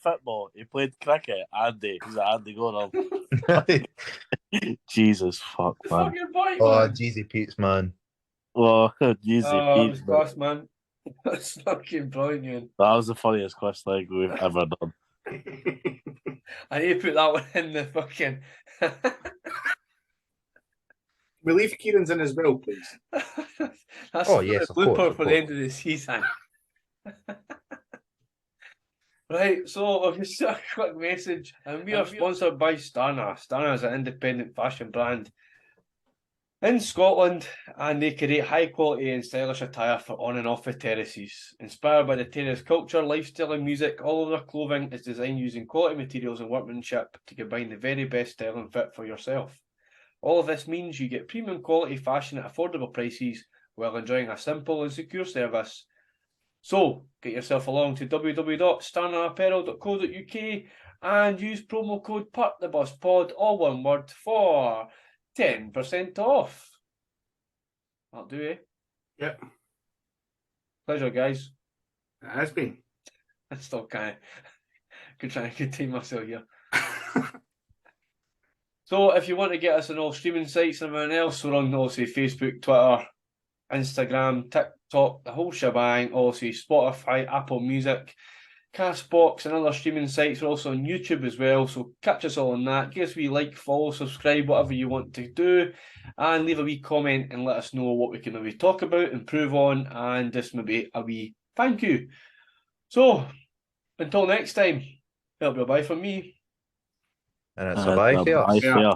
[SPEAKER 3] Football. He played cricket. Andy. He's Andy going Jesus fuck, man.
[SPEAKER 4] Oh, Jeezy Pete's, man.
[SPEAKER 3] Oh, Jeezy
[SPEAKER 1] Pete's. That was class, man. That's fucking brilliant.
[SPEAKER 3] That was the funniest quest leg we've ever done.
[SPEAKER 1] I need to put that one in the fucking.
[SPEAKER 2] We leave Kieran's in as well, please.
[SPEAKER 1] That's
[SPEAKER 4] yes, of
[SPEAKER 1] blooper
[SPEAKER 4] course,
[SPEAKER 1] for the end of the season. Right, so I've just a quick message, and we are sponsored by Starna. Starna is an independent fashion brand in Scotland, and they create high quality and stylish attire for on and off the terraces. Inspired by the terrace culture, lifestyle and music, all of their clothing is designed using quality materials and workmanship to combine the very best style and fit for yourself. All of this means you get premium quality fashion at affordable prices while enjoying a simple and secure service. So, get yourself along to www.starnaapparel.co.uk and use promo code PARKTHEBUSPOD, all one word, for 10% off. That'll do, eh?
[SPEAKER 2] Yep.
[SPEAKER 1] Pleasure, guys.
[SPEAKER 2] It has been.
[SPEAKER 1] I still kind of trying to contain myself here. So, if you want to get us on all streaming sites and everything else, we're on obviously Facebook, Twitter, Instagram, TikTok, the whole shebang, obviously Spotify, Apple Music. Castbox and other streaming sites. We're also on YouTube as well, so catch us all on that. Give us a wee like, follow, subscribe, whatever you want to do, and leave a wee comment and let us know what we can maybe talk about, improve on, and just maybe a wee thank you. So, until next time, it'll be a bye from me.
[SPEAKER 4] And it's a bye for us.
[SPEAKER 3] Bye for you.